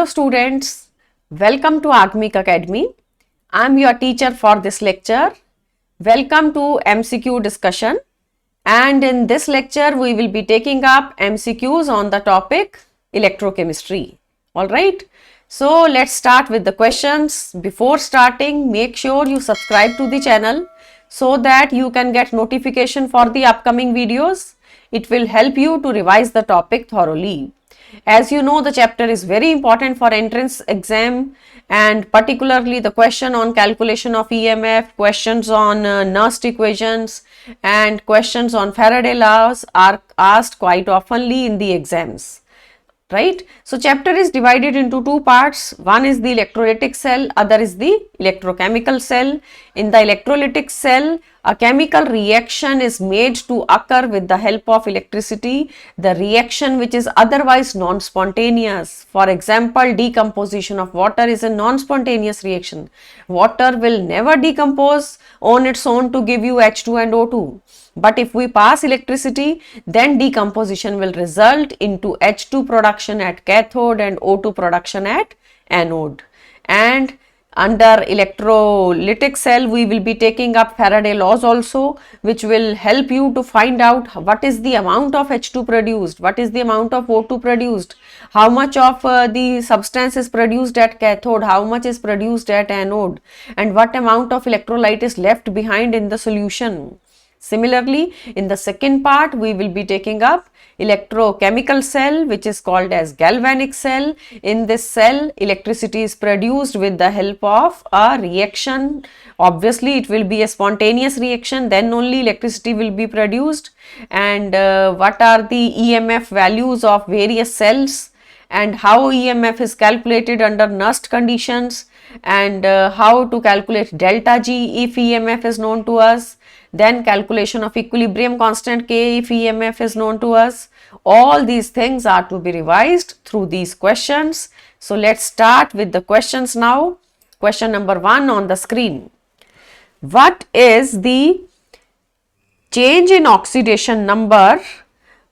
Hello students, welcome to Agmic Academy. I am your teacher for this lecture. Welcome to MCQ discussion, and in this lecture we will be taking up MCQs on the topic electrochemistry. Alright, so let's start with the questions. Before starting, make sure you subscribe to the channel so that you can get notification for the upcoming videos. It will help you to revise the topic thoroughly. As you know, the chapter is very important for entrance exam, and particularly the question on calculation of EMF, questions on Nernst equations and questions on Faraday laws are asked quite oftenly in the exams. Right? So, chapter is divided into two parts. One is the electrolytic cell, other is the electrochemical cell. In the electrolytic cell, a chemical reaction is made to occur with the help of electricity, the reaction which is otherwise non-spontaneous. For example, decomposition of water is a non-spontaneous reaction. Water will never decompose on its own to give you H2 and O2. But if we pass electricity, then decomposition will result into H2 production at cathode and O2 production at anode. And under electrolytic cell, we will be taking up Faraday laws also, which will help you to find out what is the amount of H2 produced, what is the amount of O2 produced, how much of the substance is produced at cathode, how much is produced at anode, and what amount of electrolyte is left behind in the solution. Similarly, in the second part, we will be taking up electrochemical cell, which is called as galvanic cell. In this cell, electricity is produced with the help of a reaction. Obviously, it will be a spontaneous reaction, then only electricity will be produced. And what are the EMF values of various cells, and how EMF is calculated under Nernst conditions, and how to calculate delta G if EMF is known to us. Then calculation of equilibrium constant K if EMF is known to us. All these things are to be revised through these questions. So, let's start with the questions now. Question number 1 on the screen. What is the change in oxidation number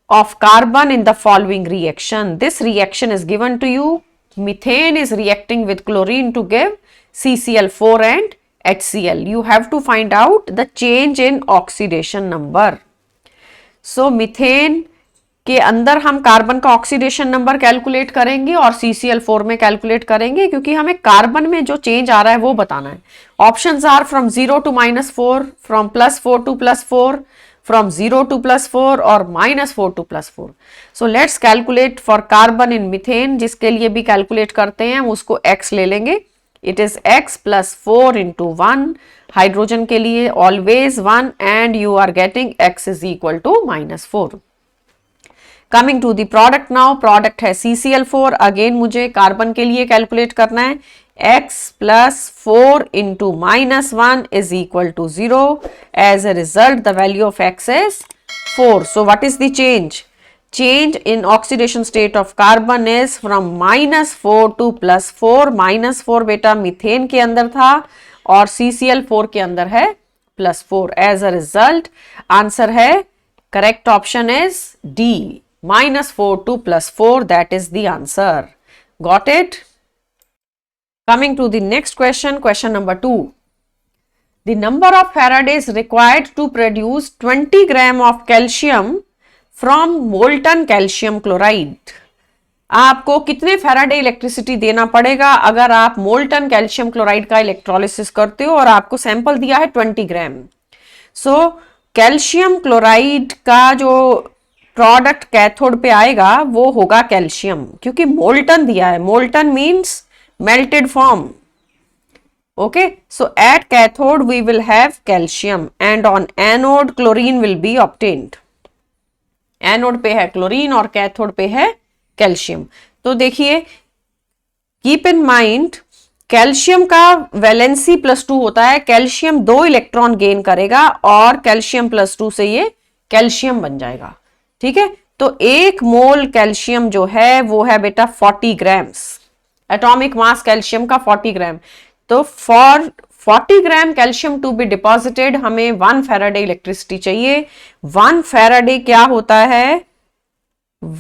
of carbon in the following reaction? This reaction is given to you. Methane is reacting with chlorine to give CCl4 and HCl. You have to find out the change in oxidation number. So, methane के अंदर हम carbon का oxidation number calculate करेंगे और CCl4 में calculate करेंगे, क्योंकि हमें कार्बन में जो चेंज आ रहा है वो बताना है. Options are from 0 to -4, from +4 to +4, from 0 to +4 और -4 to +4. So let's calculate for carbon in methane, जिसके लिए भी कैलकुलेट करते हैं उसको x ले लेंगे. It is x plus 4 into 1. Hydrogen के लिए always 1 and you are getting x is equal to -4. Coming to the product now. Product है CCl4. Again मुझे कार्बन के लिए कैलकुलेट करना है. x plus 4 into -1 is equal to 0. As a result, the value of x is 4. So what is the change? Change in oxidation state of carbon is from -4 to +4. -4 बेटा methane के अंदर था और CCl4 के अंदर है +4. As a result, आंसर है correct option is D, -4 to +4. That is the answer. Got it? Coming to the next question, question number 2. The number of Faradays required to produce 20 gram of calcium from molten calcium chloride. आपको कितने Faraday electricity देना पड़ेगा अगर आप molten calcium chloride का electrolysis करते हो और आपको सैंपल दिया है 20 ग्राम. सो कैल्शियम क्लोराइड का जो प्रोडक्ट कैथोड पे आएगा वो होगा कैल्शियम, क्योंकि मोल्टन दिया है. Molten means melted form. Okay, so at cathode we will have calcium and on anode chlorine will be obtained. Anode पे है क्लोरीन और कैथोड पे है कैल्शियम. तो देखिए, कीप इन माइंड कैल्शियम का वैलेंसी +2 होता है. कैल्शियम 2 इलेक्ट्रॉन गेन करेगा और कैल्शियम +2 से ये कैल्शियम बन जाएगा. ठीक है, तो 1 मोल कैल्शियम जो है वो है बेटा 40 ग्राम्स. एटॉमिक मास कैल्शियम का 40 ग्राम. तो for 40 gram calcium to be deposited हमें 1 फैराडे इलेक्ट्रिसिटी चाहिए. 1 फैराडे क्या होता है?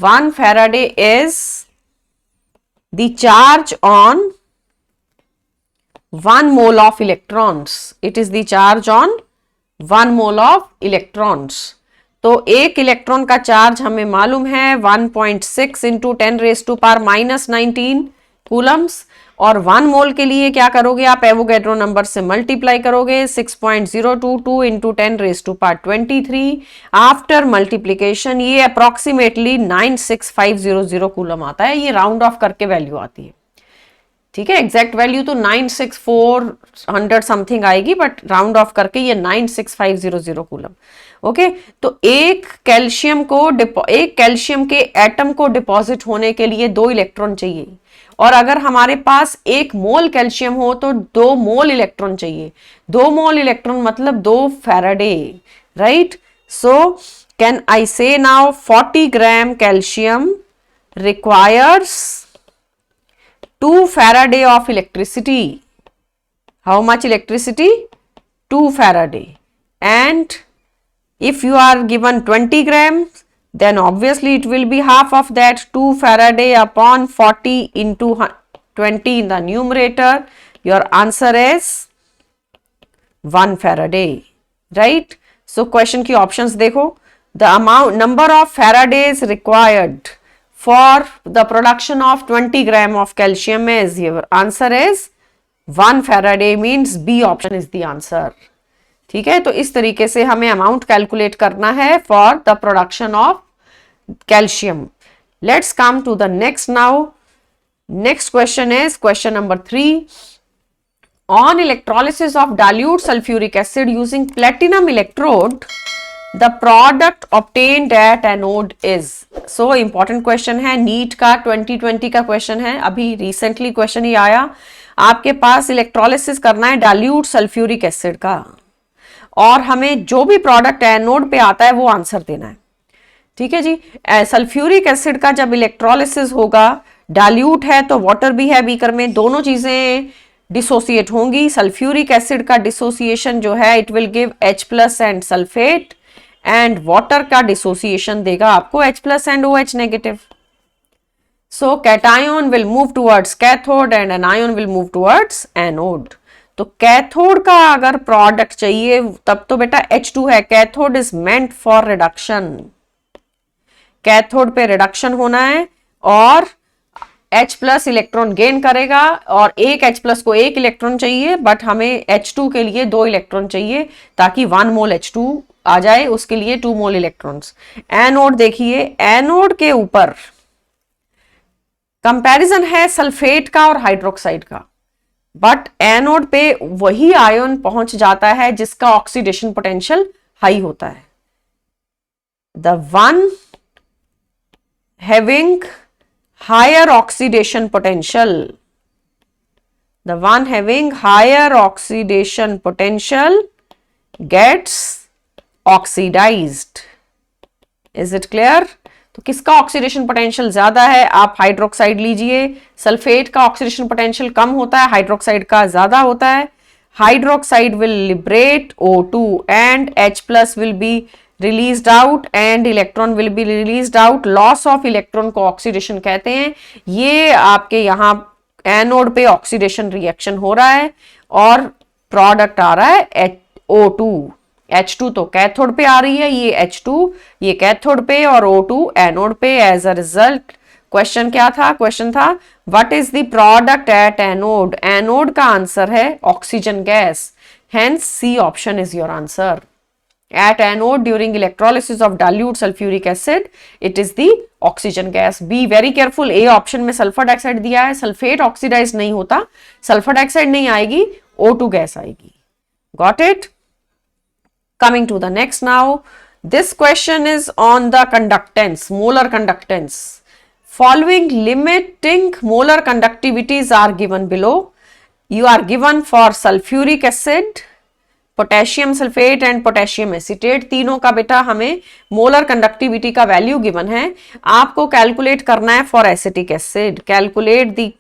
1 Faraday is the charge on 1 mole of electrons. It is the charge on 1 mole of electrons. तो एक इलेक्ट्रॉन का चार्ज हमें मालूम है 1.6 इंटू 10⁻⁻19 कूलम्स, और 1 मोल के लिए क्या करोगे आप, एवोगैड्रो नंबर से मल्टीप्लाई करोगे 6.022 इंटू 10⁻23। आफ्टर मल्टीप्लीकेशन ये अप्रोक्सीमेटली 96500 कूलम आता है। ये राउंड ऑफ करके वैल्यू आती है, ठीक है। एग्जैक्ट वैल्यू तो 96400 समथिंग आएगी, बट राउंड ऑफ करके ये 96500 कूलम। ओके, तो एक कैल्शियम के एटम को डिपॉजिट होने के लिए 2 इलेक्ट्रॉन चाहिए, और अगर हमारे पास 1 मोल कैल्शियम हो तो 2 मोल इलेक्ट्रॉन चाहिए। 2 मोल इलेक्ट्रॉन मतलब 2 Faraday, right. So can I say now 40 gram calcium requires 2 Faraday of electricity. How much electricity? 2 Faraday. And if you are given 20 grams, then obviously it will be half of that, 2 Faraday upon 40 into 20 in the numerator. Your answer is 1 Faraday, right? So question की options देखो. The number of Faradays required for the production of 20 gram of calcium is, your answer is 1 Faraday, means B option is the answer. ठीक है, तो इस तरीके से हमें amount calculate करना है for the production of calcium. Let's come to the next now. Next question is question number 3. On electrolysis of dilute sulfuric acid using platinum electrode, the product obtained at anode is. So important question है, NEET का 2020 का question है, अभी recently question ही आया. आपके पास electrolysis करना है dilute sulphuric acid का, और हमें जो भी प्रोडक्ट एनोड पे आता है वो आंसर देना है. ठीक है जी. सल्फ्यूरिक एसिड का जब इलेक्ट्रोलिसिस होगा, डाइल्यूट है तो वाटर भी है बीकर में, दोनों चीजें डिसोसिएट होंगी. सल्फ्यूरिक एसिड का डिसोसिएशन जो है it will give H+ and sulphate, and water का डिसोसिएशन देगा आपको H+ and OH negative. So cation will move towards cathode and anion will move towards anode. तो कैथोड का अगर प्रोडक्ट चाहिए तब तो बेटा H2 है. Cathode is meant for reduction. Cathode पे रिडक्शन होना है और H+ इलेक्ट्रॉन गेन करेगा, और एक H+ को 1 इलेक्ट्रॉन चाहिए, बट हमें H2 के लिए 2 इलेक्ट्रॉन चाहिए ताकि 1 मोल H2 आ जाए, उसके लिए 2 मोल इलेक्ट्रॉन्स. एनोड देखिए, एनोड के ऊपर कंपैरिजन है सल्फेट का और हाइड्रोक्साइड का, बट एनोड पे वही आयन पहुंच जाता है जिसका ऑक्सीडेशन पोटेंशियल हाई होता है. The one having higher oxidation potential, the one having higher oxidation potential gets oxidized. Is it clear? तो किसका ऑक्सीडेशन पोटेंशियल ज्यादा है? आप हाइड्रोक्साइड लीजिए. सल्फेट का ऑक्सीडेशन पोटेंशियल कम होता है, हाइड्रोक्साइड का ज्यादा होता है. Hydroxide will liberate O2 and H+ will be released out and electron will be released out. Loss of electron को ऑक्सीडेशन कहते हैं. ये आपके यहाँ एनोड पे ऑक्सीडेशन रिएक्शन हो रहा है और प्रोडक्ट आ रहा है O2. H2 तो कैथोड पे आ रही है, ये H2 ये कैथोड पे और O2 एनोड पे. एज अ रिजल्ट क्वेश्चन क्या था? क्वेश्चन था what is the product at anode. Anode का आंसर है oxygen gas. Hence C option is your answer. At anode during electrolysis of dilute sulfuric acid, it is the oxygen gas. Be very careful. A option में sulphur dioxide दिया है, sulphate oxidise नहीं होता, sulphur dioxide नहीं आएगी, O2 gas आएगी. Got it? Coming to the next now. This question is on the conductance, molar conductance. Following limiting molar conductivities are given below. You are given for sulfuric acid, potassium sulphate and potassium acetate. तीनों का बेटा हमें molar conductivity का value given है. आपको calculate करना है for acetic acid. Calculate the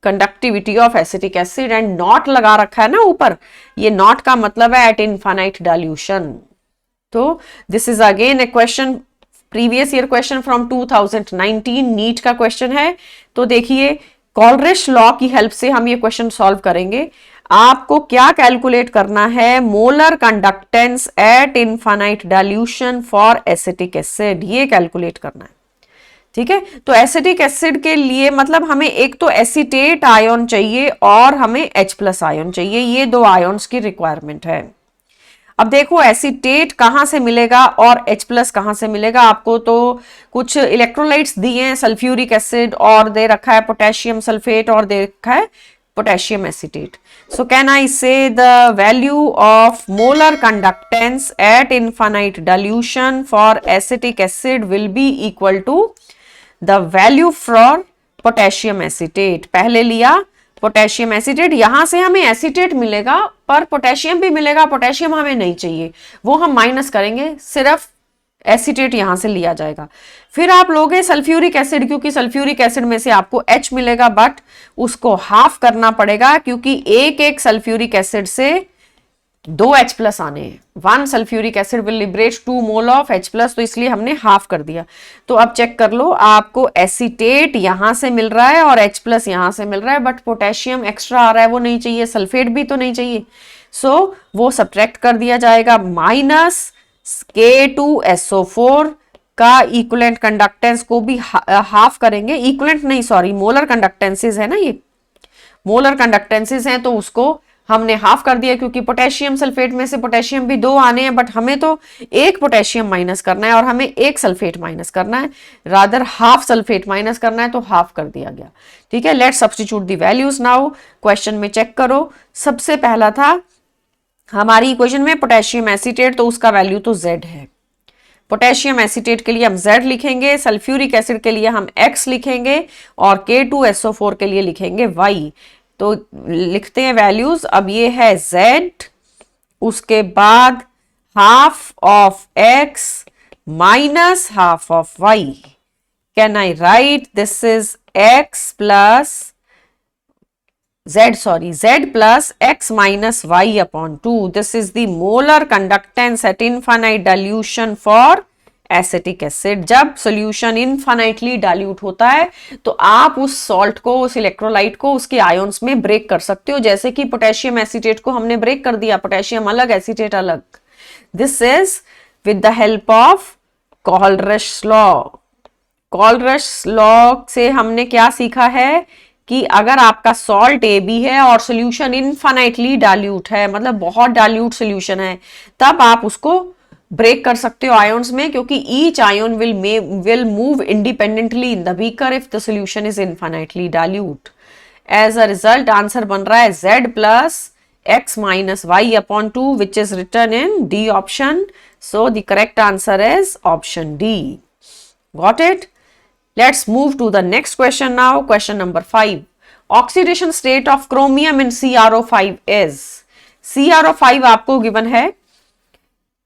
conductivity of acetic acid, and not लगा रखा है ना ऊपर. ये नॉट का मतलब है एट इनफाइनाइट डाइल्यूशन. तो this is again a question, previous year question from 2019, NEET का क्वेश्चन है. तो देखिए कोलरिश लॉ की हेल्प से हम ये क्वेश्चन सॉल्व करेंगे। आपको क्या कैलकुलेट करना है, molar conductance at infinite dilution for acetic acid, ये कैलकुलेट करना है। ठीक है, तो एसिटिक एसिड के लिए मतलब हमें एक तो एसीटेट आयन चाहिए और हमें H+ आयन चाहिए, ये दो आयन्स की रिक्वायरमेंट है। अब देखो एसीटेट कहां से मिलेगा और H+ कहां से मिलेगा। आपको तो कुछ इलेक्ट्रोलाइट्स दिए हैं, सल्फ्यूरिक एसिड और दे रखा है पोटेशियम सल्फेट और दे रखा है potassium acetate. So can I say the value of molar conductance at infinite dilution for acetic acid will be equal to the value for potassium acetate. पहले लिया पोटेशियम एसीटेट, यहां से हमें एसीटेट मिलेगा पर पोटेशियम भी मिलेगा, पोटेशियम हमें नहीं चाहिए, वो हम माइनस करेंगे, सिर्फ एसीटेट यहां से लिया जाएगा। फिर आप लोगे सल्फ्यूरिक एसिड, क्योंकि सल्फ्यूरिक एसिड में से आपको H मिलेगा बट उसको हाफ करना पड़ेगा, क्योंकि एक एक सल्फ्यूरिक एसिड से 2 H+ आने हैं। 1 sulphuric acid will liberate 2 mole of H+, तो इसलिए हमने हाफ कर दिया। तो अब चेक कर लो, आपको एसीटेट यहां से मिल रहा है और H+ यहां से मिल रहा है, बट पोटेशियम एक्स्ट्रा आ रहा है, वो नहीं चाहिए, सल्फेट भी तो नहीं चाहिए। सो वो सब्ट्रैक्ट कर दिया जाएगा, माइनस K2SO4 का इक्विवेलेंट कंडक्टेंस को भी हाफ करेंगे, इक्विवेलेंट नहीं सॉरी मोलर कंडक्टेंसेस है ना, ये मोलर कंडक्टेंसेस हैं, तो उसको हमने हाफ कर दिया, क्योंकि पोटेशियम सल्फेट में से पोटेशियम भी 2 आने हैं, बट हमें तो एक पोटेशियम माइनस करना है और हमें एक सल्फेट माइनस करना है, रादर हाफ सल्फेट माइनस करना है, तो हाफ कर दिया गया। ठीक है, let's substitute the values now. Question में चेक करो, सबसे पहला था हमारी इक्वेशन में पोटेशियम एसीटेट, तो उसका वैल्यू तो Z है। पोटेशियम एसीटेट के लिए हम Z लिखेंगे, सल्फ्यूरिक एसिड के लिए हम X लिखेंगे और K2SO4 के लिए लिखेंगे Y। तो लिखते हैं वैल्यूज। अब ये है Z, उसके बाद half of X minus half of Y। Can I right this is X plus Z plus X minus Y upon 2. This is the molar conductance at infinite dilution for acetic acid. जब solution infinitely dilute होता है तो आप उस salt को, उस electrolyte को उसके आयंस में ब्रेक कर सकते हो, जैसे कि पोटेशियम एसीटेट को हमने ब्रेक कर दिया, पोटेशियम अलग एसीटेट अलग। This is with the help of Kohlrausch law. Kohlrausch law से हमने क्या सीखा है कि अगर आपका सॉल्ट AB है और सोल्यूशन इनफाइनाइटली डाइल्यूट है, मतलब बहुत डाइल्यूट सोल्यूशन है, तब आप उसको ब्रेक कर सकते हो आयंस में, क्योंकि each ion will move independently in the beaker if the solution is infinitely dilute. As a result answer बन रहा है Z plus X minus Y upon 2, which is written in D option. So the correct answer is option D. Got it? Let's move to the next question now. Question number 5. Oxidation state of chromium in CrO5 is. CrO5 आपको given है,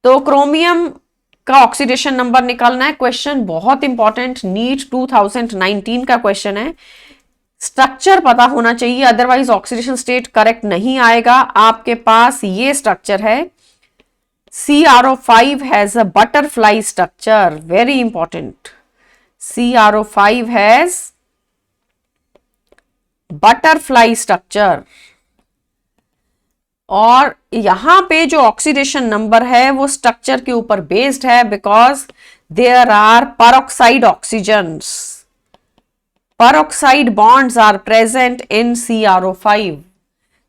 तो chromium का oxidation number निकालना है। Question बहुत important, NEET 2019 का question है। Structure पता होना चाहिए, अदरवाइज ऑक्सीडेशन स्टेट करेक्ट नहीं आएगा। आपके पास ये स्ट्रक्चर है, CrO5 has a butterfly structure, very important. CrO5 has butterfly structure, और यहां पे जो ऑक्सीडेशन नंबर है वो स्ट्रक्चर के ऊपर बेस्ड है, because there are peroxide oxygens, peroxide bonds are present in CrO5।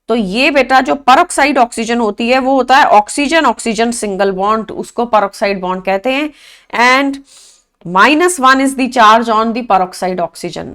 तो ये बेटा जो परऑक्साइड ऑक्सीजन होती है वो होता है ऑक्सीजन ऑक्सीजन सिंगल बॉन्ड, उसको परऑक्साइड बॉन्ड कहते हैं। And -1 is the charge on the peroxide oxygen.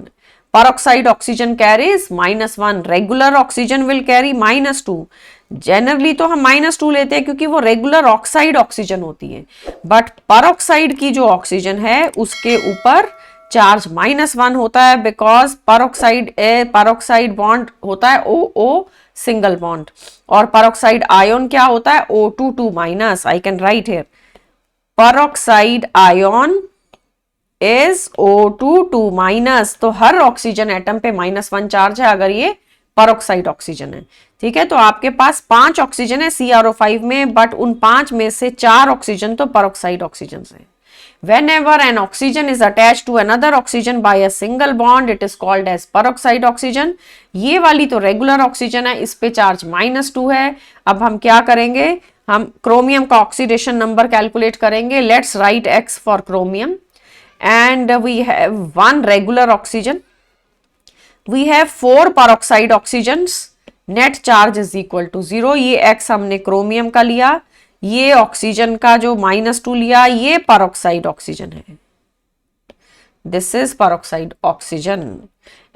Peroxide oxygen carries -1. Regular oxygen will carry -2. Generally तो हम -2 लेते हैं क्योंकि वो रेगुलर ऑक्साइड ऑक्सीजन होती है, बट परऑक्साइड की जो ऑक्सीजन है उसके ऊपर चार्ज -1 होता है, बिकॉज परऑक्साइड बॉन्ड होता है OO सिंगल बॉन्ड, और परऑक्साइड आयन क्या होता है O2 I can write here peroxide ion is O2 तो हर ऑक्सीजन एटम पे -1 चार्ज है अगर ये परऑक्साइड ऑक्सीजन है। ठीक है, तो आपके पास 5 ऑक्सीजन है CrO5 में, बट उन 5 में से 4 ऑक्सीजन तो परऑक्साइड ऑक्सीजन है। Whenever an oxygen is attached to another oxygen by a single bond, it is called as peroxide oxygen. ये वाली तो रेगुलर ऑक्सीजन है, इस पे चार्ज -2 है. अब हम क्या करेंगे, हम क्रोमियम का ऑक्सीडेशन नंबर कैलकुलेट करेंगे. Let's write X for chromium and we have 1 regular oxygen, we have 4 peroxide oxygens, net charge is equal to 0. ये X हमने क्रोमियम का लिया, ये ऑक्सीजन का जो -2 लिया, ये पेरोक्साइड ऑक्सीजन है. This is peroxide oxygen.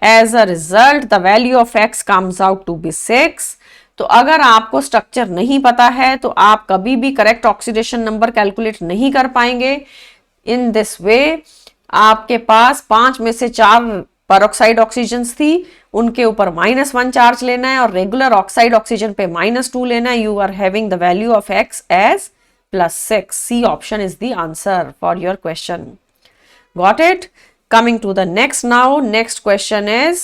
As a result the value of X comes out to be 6. तो अगर आपको स्ट्रक्चर नहीं पता है तो आप कभी भी करेक्ट ऑक्सीडेशन नंबर कैलकुलेट नहीं कर पाएंगे. इन दिस वे आपके पास 5 में से 4 पेरोक्साइड ऑक्सीजन थी, उनके ऊपर -1 चार्ज लेना है और रेगुलर ऑक्साइड ऑक्सीजन पे -2 लेना है. You are having the value of X as +6. C option is the answer for your question. Got it? Coming to the next now. Next question is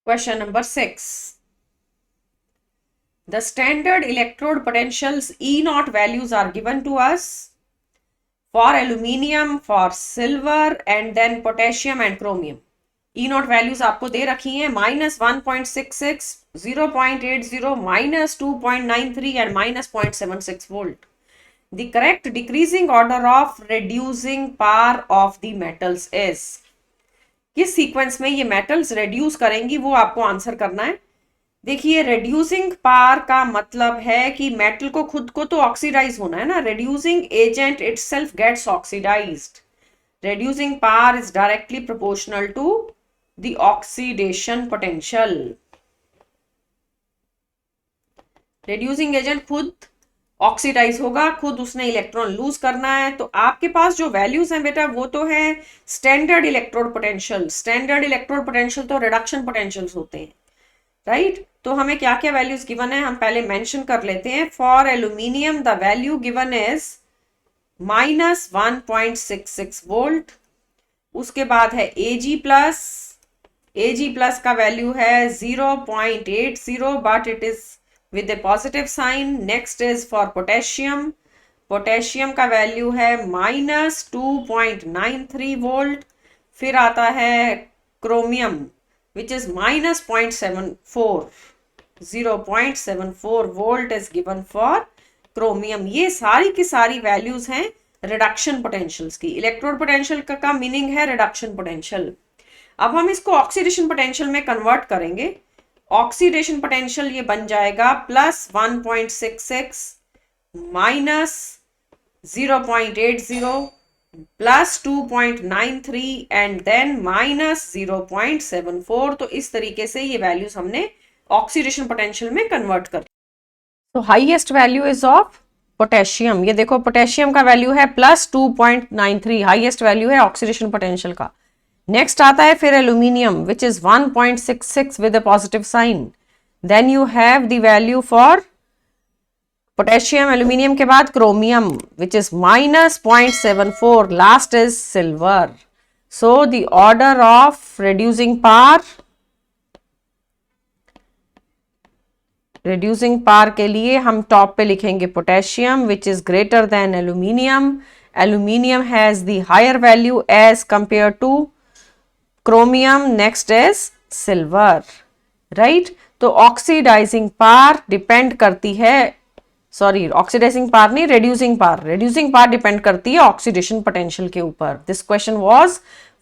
question number 6. The standard electrode potentials E0 values are given to us for aluminium, for silver and then potassium and chromium. E0 values आपको दे रखी हैं -1.66, 0.80, -2.93 and -0.76 volt. The correct decreasing order of reducing power of the metals is. किस sequence में ये metals reduce करेंगी वो आपको answer करना है. देखिए रिड्यूसिंग पावर का मतलब है कि मेटल को खुद को तो ऑक्सीडाइज होना है ना. Reducing agent itself gets oxidised. Reducing power is directly proportional to the oxidation potential. Reducing agent खुद ऑक्सीडाइज होगा, खुद उसने इलेक्ट्रॉन लूज करना है. तो आपके पास जो वैल्यूज हैं बेटा वो तो है standard electrode potential. Standard electrode potential तो रिडक्शन पोटेंशियल्स होते हैं, राइट? तो हमें क्या क्या वैल्यूज गिवन है हम पहले मेंशन कर लेते हैं. For aluminium the value given is -1.66 volt. उसके बाद है Ag प्लस का वैल्यू है 0.80 but it is with a positive sign. Next is for potassium. Potassium का वैल्यू है -2.93 वोल्ट. फिर आता है chromium which is -0.74, 0.74 volt is given for chromium. ये सारी की सारी वैल्यूज हैं रिडक्शन पोटेंशियल्स की. इलेक्ट्रोड पोटेंशियल का मीनिंग है रिडक्शन पोटेंशियल. अब हम इसको ऑक्सीडेशन पोटेंशियल में कन्वर्ट करेंगे. ऑक्सीडेशन पोटेंशियल ये बन जाएगा +1.66 -0.80 +2.93 एंड देन -0.74. तो इस तरीके से ये वैल्यूज हमने ऑक्सीडेशन पोटेंशियल में कन्वर्ट कर. तो highest value is of potassium. ये देखो पोटेशियम का वैल्यू है +2.93, हाईएस्ट वैल्यू है ऑक्सीडेशन पोटेंशियल का. नेक्स्ट आता है फिर aluminium which is 1.66 with a positive sign. Then you have the value for potassium. Aluminium के बाद chromium which is -0.74. Last is silver. So the order of reducing power के लिए हम टॉप पे लिखेंगे potassium which is greater than aluminium. Aluminium has the higher value as compare to chromium. Next is silver, right? तो oxidising power depend करती है, sorry oxidising power नहीं, reducing power depend करती है ऑक्सीडेशन पोटेंशियल के ऊपर. This question was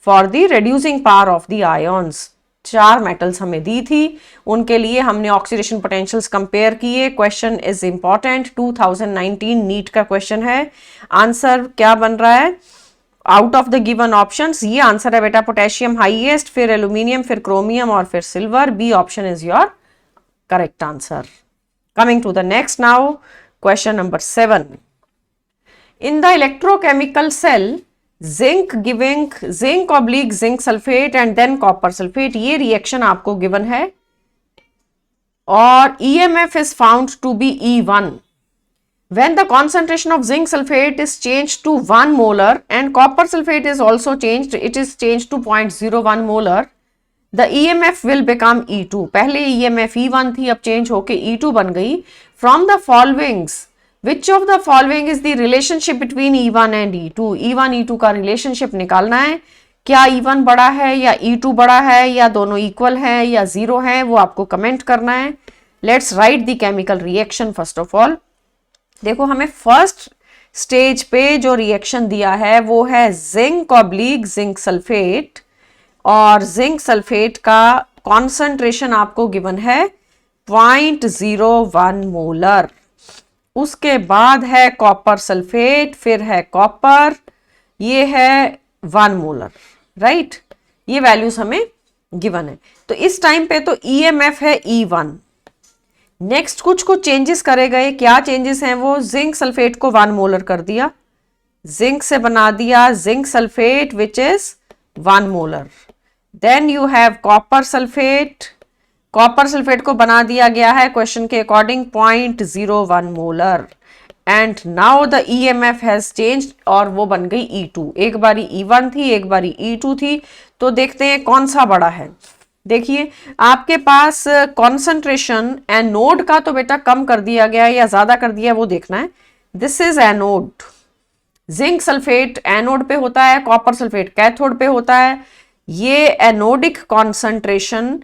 for the reducing power of the ions. 4 metals हमें दी थी, उनके लिए हमने ऑक्सीडेशन पोटेंशियल्स कंपेयर किए. क्वेश्चन इज इंपॉर्टेंट, 2019 नीट का क्वेश्चन है. आंसर क्या बन रहा है out of the given options? ये आंसर है बेटा पोटेशियम हाईएस्ट, फिर एल्यूमिनियम, फिर क्रोमियम और फिर silver. B option is your correct answer. Coming to the next now, question number 7. In the electrochemical cell, zinc / zinc sulfate and then copper sulfate, ये reaction आपको given है और EMF is found to be E1. When the concentration of zinc sulfate is changed to 1 molar and copper sulfate is also changed, it is changed to 0.01 molar, the EMF will become E2. पहले EMF E1 थी, अब change होके E2 बन गई. From the followings which of the following is the relationship between E1 and E2? E1 E2 का relationship निकालना है। क्या E1 बड़ा है या E2 बड़ा है या दोनों इक्वल है या जीरो है, वो आपको कमेंट करना है। Let's write the chemical reaction first of all. देखो हमें फर्स्ट स्टेज पे जो रिएक्शन दिया है वो है जिंक ऑब्लिक जिंक सल्फेट, और जिंक सल्फेट का कॉन्सेंट्रेशन आपको गिवन है 0.01 मोलर। उसके बाद है कॉपर सल्फेट, फिर है कॉपर, ये है 1 मोलर, राइट। ये वैल्यूज हमें गिवन है। तो इस टाइम पे तो EMF है E1। नेक्स्ट कुछ चेंजेस करे गए। क्या चेंजेस हैं वो? जिंक सल्फेट को 1 मोलर कर दिया, जिंक से बना दिया zinc sulphate which is 1 molar. Then you have copper sulphate, copper sulphate को बना दिया गया है क्वेश्चन के according 0.01 molar. And now the EMF has changed और वो बन गई E2। एक बारी E1 थी, एक बारी E2 थी। तो देखते हैं कौन सा बड़ा है। देखिए आपके पास कॉन्सेंट्रेशन एनोड का तो बेटा कम कर दिया गया है या ज्यादा कर दिया है वो देखना है। This is anode. Zinc sulphate anode पे होता है, कॉपर सल्फेट कैथोड पे होता है। ये एनोडिक कॉन्सेंट्रेशन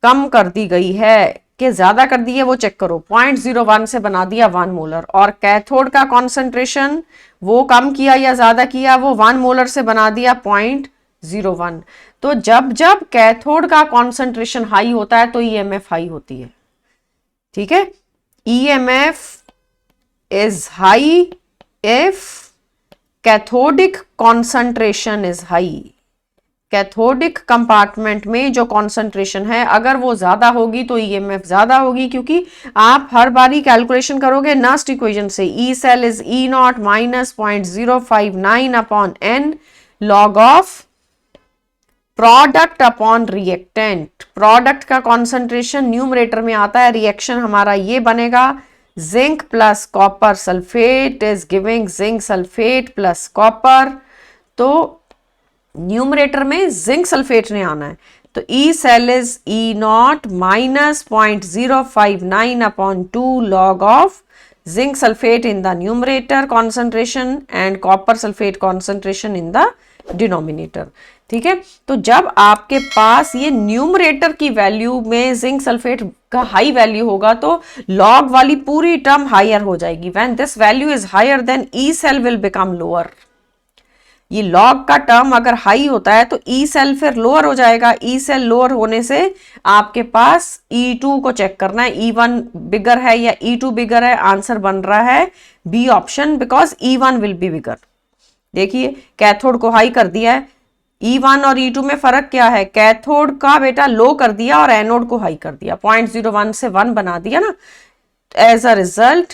कम कर दी गई है कि ज्यादा कर दी है वो चेक करो। 0.01 से बना दिया 1 मोलर। और कैथोड का कॉन्सेंट्रेशन वो कम किया या ज्यादा किया, वो 1 मोलर से बना दिया 0.01। तो जब जब कैथोड का कॉन्सेंट्रेशन हाई होता है तो EMF हाई होती है, ठीक है। EMF is high if cathodic concentration is high. Cathodic compartment में जो कॉन्सेंट्रेशन है अगर वो ज्यादा होगी तो EMF ज्यादा होगी, क्योंकि आप हर बारी कैलकुलेशन करोगे नस्ट इक्वेशन से। E cell is E0 minus 0.059 upon N log of product upon reactant. Product का कॉन्सेंट्रेशन न्यूमरेटर में आता है, रिएक्शन हमारा ये बनेगा zinc plus copper sulphate is giving zinc sulphate plus copper. तो न्यूमरेटर में जिंक सल्फेट ने आना है। तो E cell is E0 minus 0.059 upon 2 log of zinc sulphate in the numerator concentration and copper sulphate concentration in the denominator, ठीक है। तो जब आपके पास ये न्यूमरेटर की वैल्यू में जिंक सल्फेट का हाई वैल्यू होगा तो लॉग वाली पूरी टर्म हायर हो जाएगी। When this value is higher then E cell will become lower. ये लॉग का टर्म अगर हाई होता है तो E सेल फिर लोअर हो जाएगा। E सेल लोअर होने से आपके पास E2 को चेक करना है, E1 बिगर है या E2 बिगर है। आंसर बन रहा है B option, because E1 will be bigger. देखिए कैथोड को हाई कर दिया है। E1 और E2 में फर्क क्या है? कैथोड का बेटा लो कर दिया और एनोड को हाई कर दिया, 0.01 से 1 बना दिया ना। एज अ रिजल्ट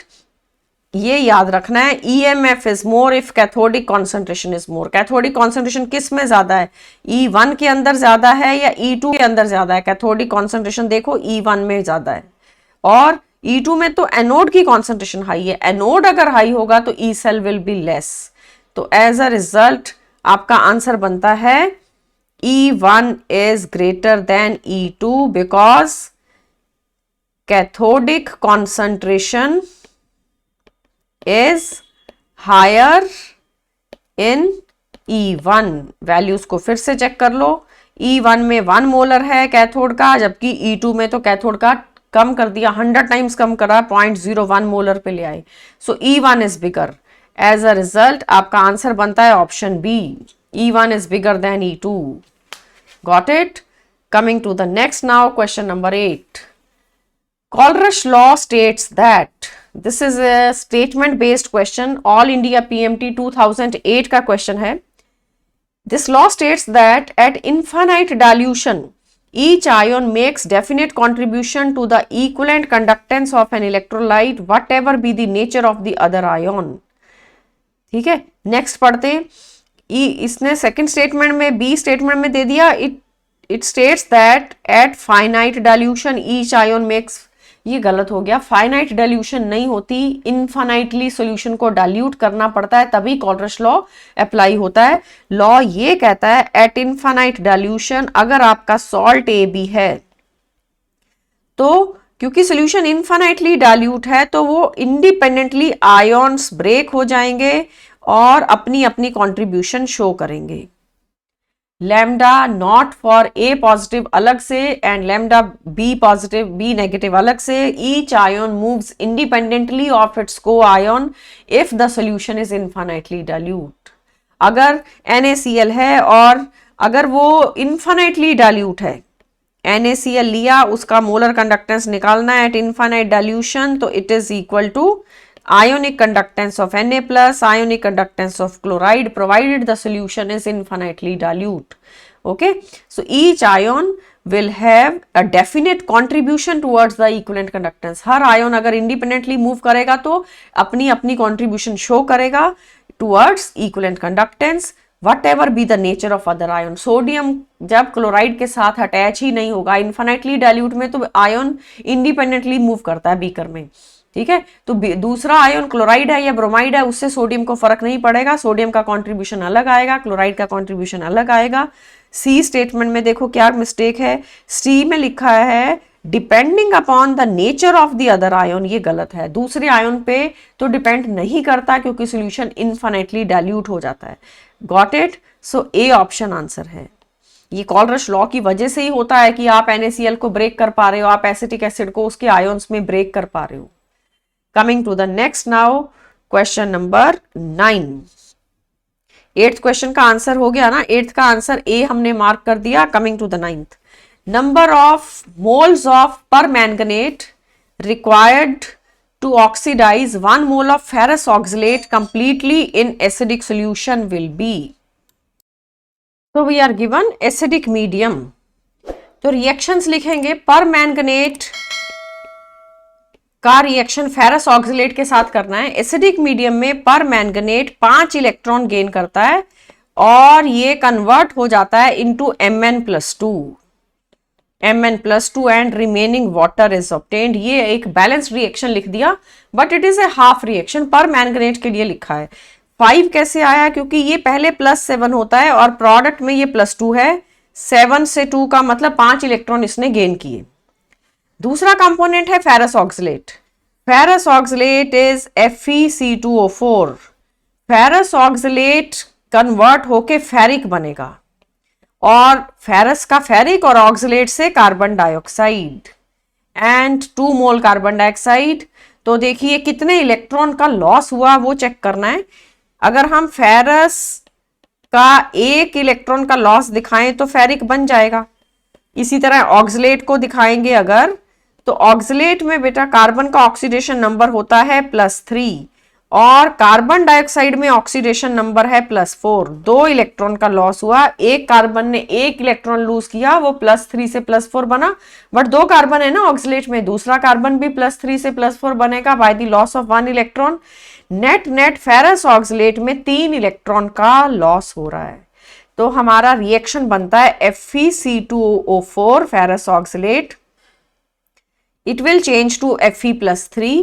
ये याद रखना है EMF is more if cathodic concentration is more. Cathodic concentration किस में ज्यादा है? E1 के अंदर ज्यादा है या E2 के अंदर ज्यादा है? कैथोडिक कॉन्सेंट्रेशन देखो E1 में ज्यादा है, और E2 में तो एनोड की कॉन्सेंट्रेशन हाई है। एनोड अगर हाई होगा तो E cell will be less. तो एज अ रिजल्ट आपका आंसर बनता है E1 is greater than E2 because cathodic concentration is higher in E1। Values को फिर से चेक कर लो। E1 में 1 मोलर है कैथोड का, जबकि E2 में तो कैथोड का कम कर दिया, 100 टाइम्स कम करा, 0.01 मोलर पे ले आए। So E1 is bigger. As a result आपका आंसर बनता है option B, E1 is bigger than E2. Got it? Coming to the next now, question number 8. Colrush law states that, this is a statement based question, All India PMT 2008 का question है. This law states that at infinite dilution, each ion makes definite contribution to the equivalent conductance of an electrolyte, whatever be the nature of the other ion. ठीक है, next पढ़ते हैं। इसने second statement में, B statement में दे दिया, it states that at finite dilution each ion makes, ये गलत हो गया। फाइनाइट डाइल्यूशन नहीं होती, इनफाइनाइटली सॉल्यूशन को डाइल्यूट करना पड़ता है, तभी कॉलरश लॉ अप्लाई होता है। लॉ ये कहता है एट इनफाइनाइट डाइल्यूशन अगर आपका सॉल्ट AB है तो क्योंकि सोल्यूशन इनफाइनाइटली डाइल्यूट है तो वो इंडिपेंडेंटली आयॉन्स ब्रेक हो जाएंगे और अपनी अपनी कंट्रीब्यूशन शो करेंगे। Lambda not for a positive अलग से and lambda B positive B negative अलग से। Each ion moves independently of its co ion if the solution is infinitely dilute. अगर NaCl है और अगर वो इनफाइनाइटली डाइल्यूट है, NaCl लिया, उसका मोलर कंडक्टेंस निकालना है एट इनफाइनाइट डाइल्यूशन, तो it is equal to ionic conductance of Na plus ionic conductance of chloride provided the solution is infinitely dilute. Okay, so each ion will have a definite contribution towards the equivalent conductance. Her ion अगर independently move करेगा तो अपनी अपनी contribution show करेगा towards equivalent conductance whatever be the nature of other ion. Sodium जब chloride के साथ attach ही नहीं होगा इन्फाइनाइटली डाइल्यूट में तो आयन इंडिपेंडेंटली मूव करता है बीकर में, ठीक है। तो दूसरा आयन क्लोराइड है या ब्रोमाइड है उससे सोडियम को फर्क नहीं पड़ेगा, सोडियम का कंट्रीब्यूशन अलग आएगा, क्लोराइड का कंट्रीब्यूशन अलग आएगा। सी स्टेटमेंट में देखो क्या मिस्टेक है, सी में लिखा है depending upon the nature of the other ion, ये गलत है। दूसरे आयन पे तो डिपेंड नहीं करता क्योंकि सोल्यूशन इनफाइनाइटली डाइल्यूट हो जाता है। Got it? So A option answer है। ये कॉलरश लॉ की वजह से ही होता है कि आप NaCl को ब्रेक कर पा रहे हो, आप एसिटिक एसिड को उसके आयन्स में ब्रेक कर पा रहे हो। Coming to the next now, question number 9. 8th question का आंसर हो गया ना, 8th का आंसर ए हमने मार्क कर दिया। Coming to the 9th, number of moles of permanganate required to oxidize 1 mole of ferrous oxalate completely in acidic solution will be. So we are given acidic medium, तो reactions लिखेंगे। Permanganate का reaction ferrous oxalate के साथ करना है। Acidic medium में permanganate 5 electron gain करता है और ये कन्वर्ट हो जाता है into Mn+2 and remaining water is obtained. ये एक बैलेंस रिएक्शन लिख दिया but it is a half reaction, permanganate के लिए लिखा है। 5 कैसे आया? क्योंकि ये पहले +7 होता है और प्रोडक्ट में ये +2 है। 7 से 2 का मतलब 5 इलेक्ट्रॉन इसने गेन किए। दूसरा कंपोनेंट है ferrous oxalate. Ferrous oxalate is FeC2O4। Ferrous oxalate convert होके फेरिक बनेगा और फेरस का फेरिक और ऑक्सलेट से carbon dioxide and 2 mole carbon dioxide. तो देखिए कितने इलेक्ट्रॉन का लॉस हुआ वो चेक करना है। अगर हम फेरस का 1 इलेक्ट्रॉन का लॉस दिखाएं तो फेरिक बन जाएगा। इसी तरह ऑक्सलेट को दिखाएंगे अगर, तो ऑक्सलेट में बेटा कार्बन का ऑक्सीडेशन नंबर होता है +3 और कार्बन डाइऑक्साइड में ऑक्सीडेशन नंबर है +4। 2 इलेक्ट्रॉन का लॉस हुआ। एक कार्बन ने 1 इलेक्ट्रॉन लूज किया, वो +3 से +4 बना, बट 2 कार्बन है ना ऑक्सलेट में, दूसरा कार्बन भी +3 से +4 बनेगा by the loss of 1 electron. Net ferrous oxalate में 3 इलेक्ट्रॉन का लॉस हो रहा है। तो हमारा रिएक्शन बनता है FeC2O4 ferrous oxalate, it will change to Fe+3,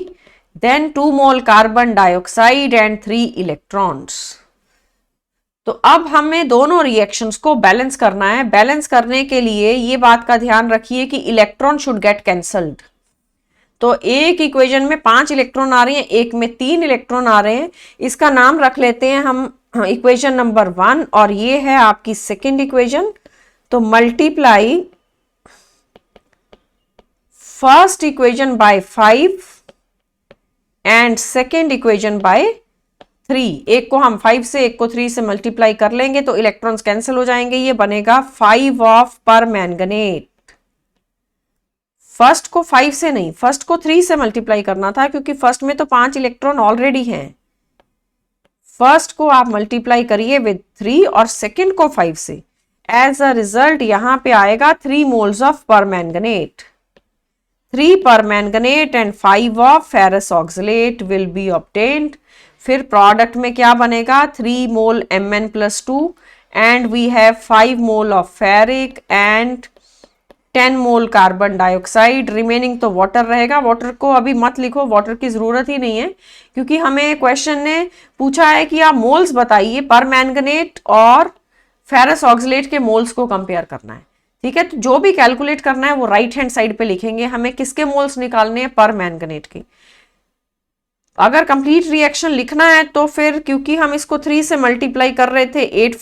then 2 mole carbon dioxide and 3 electrons. तो अब हमें दोनों रिएक्शंस को बैलेंस करना है। बैलेंस करने के लिए ये बात का ध्यान रखिए कि इलेक्ट्रॉन शुड गेट कैंसल्ड। तो एक इक्वेशन में 5 इलेक्ट्रॉन आ रहे हैं, एक में 3 इलेक्ट्रॉन आ रहे हैं। इसका नाम रख लेते हैं हम इक्वेशन नंबर 1 और ये है आपकी सेकेंड इक्वेशन। तो multiply first equation by 5 and second equation by 3। एक को हम 5 से एक को 3 से मल्टीप्लाई कर लेंगे तो इलेक्ट्रॉन्स कैंसिल हो जाएंगे। ये बनेगा 5 ऑफ परमैंगनेट। फर्स्ट को 5 से नहीं, फर्स्ट को 3 से मल्टीप्लाई करना था क्योंकि फर्स्ट में तो 5 इलेक्ट्रॉन ऑलरेडी हैं। फर्स्ट को आप मल्टीप्लाई करिए विद 3 और सेकेंड को 5 से। एज अ रिजल्ट यहां पे आएगा 3 moles of permanganate. 3 permanganate and 5 of ferrous oxalate will be obtained। फिर प्रोडक्ट में क्या बनेगा? 3 मोल Mn+2 and we have 5 mole of ferric and 10 mole carbon dioxide. Remaining तो वाटर रहेगा। वाटर को अभी मत लिखो, वाटर की जरूरत ही नहीं है क्योंकि हमें क्वेश्चन ने पूछा है कि आप मोल्स बताइए। परमैंगनेट और फेरस ऑक्सलेट के मोल्स को कंपेयर करना है, ठीक है, तो जो भी कैलकुलेट करना है वो राइट हैंड साइड पे लिखेंगे। हमें किसके मोल्स निकालने हैं? पर मैंगनेट के। अगर कंप्लीट रिएक्शन लिखना है तो फिर क्योंकि हम इसको 3 से मल्टीप्लाई कर रहे थे, 8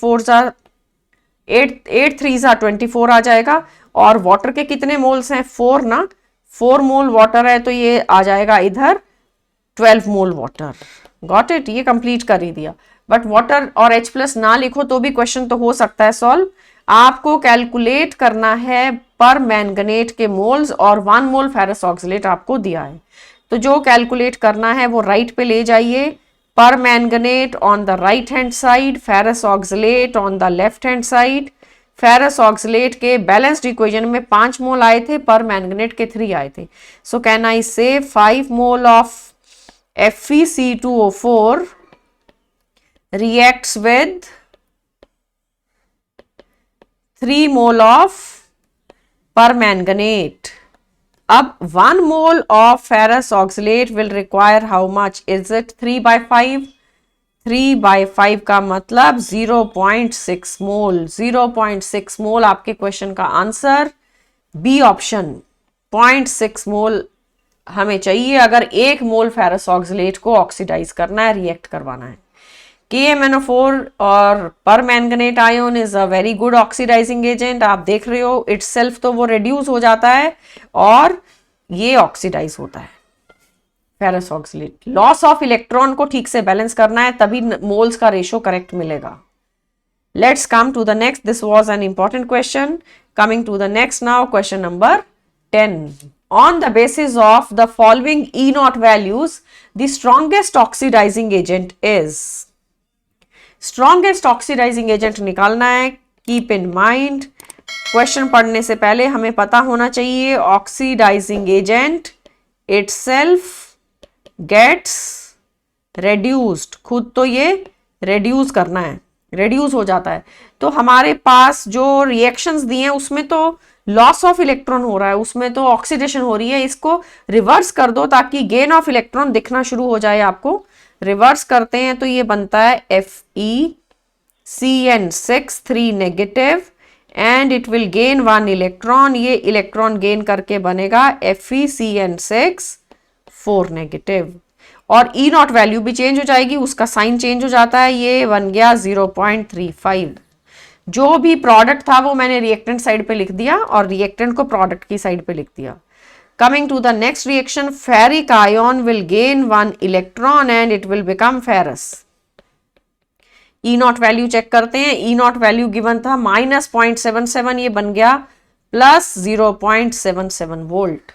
3 24 आ जाएगा। और वाटर के कितने मोल्स हैं? 4 ना, 4 मोल वाटर है तो ये आ जाएगा इधर 12 मोल वाटर। Got it? ये कंप्लीट कर ही दिया। बट वाटर और H प्लस ना लिखो तो भी क्वेश्चन तो हो सकता है सॉल्व। आपको कैलकुलेट करना है पर मैंगनेट के मोल्स और 1 मोल फेरस ऑक्सलेट आपको दिया है, तो जो कैलकुलेट करना है वो राइट पे ले जाइए। पर manganate on the right hand side, ferrous oxalate on the left hand side. Ferrous oxalate के बैलेंस्ड इक्वेशन में 5 मोल आए थे, पर मैंगनेट के 3 आए थे। सो कैन आई से 5 mole of FeC2O4 reacts with 3 mole of permanganate. अब 1 mole of ferrous oxalate will require how much? Is it 3/5? 3/5 का मतलब 0.6 मोल। 0.6 मोल आपके क्वेश्चन का आंसर बी ऑप्शन, 0.6 मोल हमें चाहिए अगर 1 मोल फेरस ऑक्सलेट को ऑक्सीडाइज करना है, रिएक्ट करवाना है। KMnO4 और permanganate ion is a very good oxidising agent. आप देख रहे हो इटसेल्फ तो वो रिड्यूस हो जाता है और ये ऑक्सीडाइज होता है ferrous oxalate. Loss of electron को ठीक से बैलेंस करना है तभी मोल्स का रेशो करेक्ट मिलेगा। Let's come to the next. This was an important question. Coming to the next now, question number 10. On the basis of the following E0 values, the strongest oxidizing agent is. Strongest oxidizing agent निकालना है। Keep in mind, question पढ़ने से पहले हमें पता होना चाहिए oxidizing agent itself gets reduced। खुद तो ये reduce करना है, reduce हो जाता है। तो हमारे पास जो रिएक्शंस दिए हैं उसमें तो लॉस ऑफ इलेक्ट्रॉन हो रहा है, उसमें तो ऑक्सीडेशन हो रही है। इसको रिवर्स कर दो ताकि गेन ऑफ इलेक्ट्रॉन दिखना शुरू हो जाए आपको। रिवर्स करते हैं तो ये बनता है FeCN6 3 negative and it will gain 1 electron. ये इलेक्ट्रॉन गेन करके बनेगा FeCN6 4 नेगेटिव। और E0 वैल्यू भी चेंज हो जाएगी, उसका साइन चेंज हो जाता है, ये बन गया 0.35। जो भी प्रोडक्ट था वो मैंने रिएक्टेंट साइड पे लिख दिया और रिएक्टेंट को प्रोडक्ट की साइड पे लिख दिया। Coming to the next reaction, ferric ion will gain 1 electron and it will become ferrous. E0 value check करते हैं। E0 वैल्यू गिवन था -0.77, ये बन गया +0.77 वोल्ट।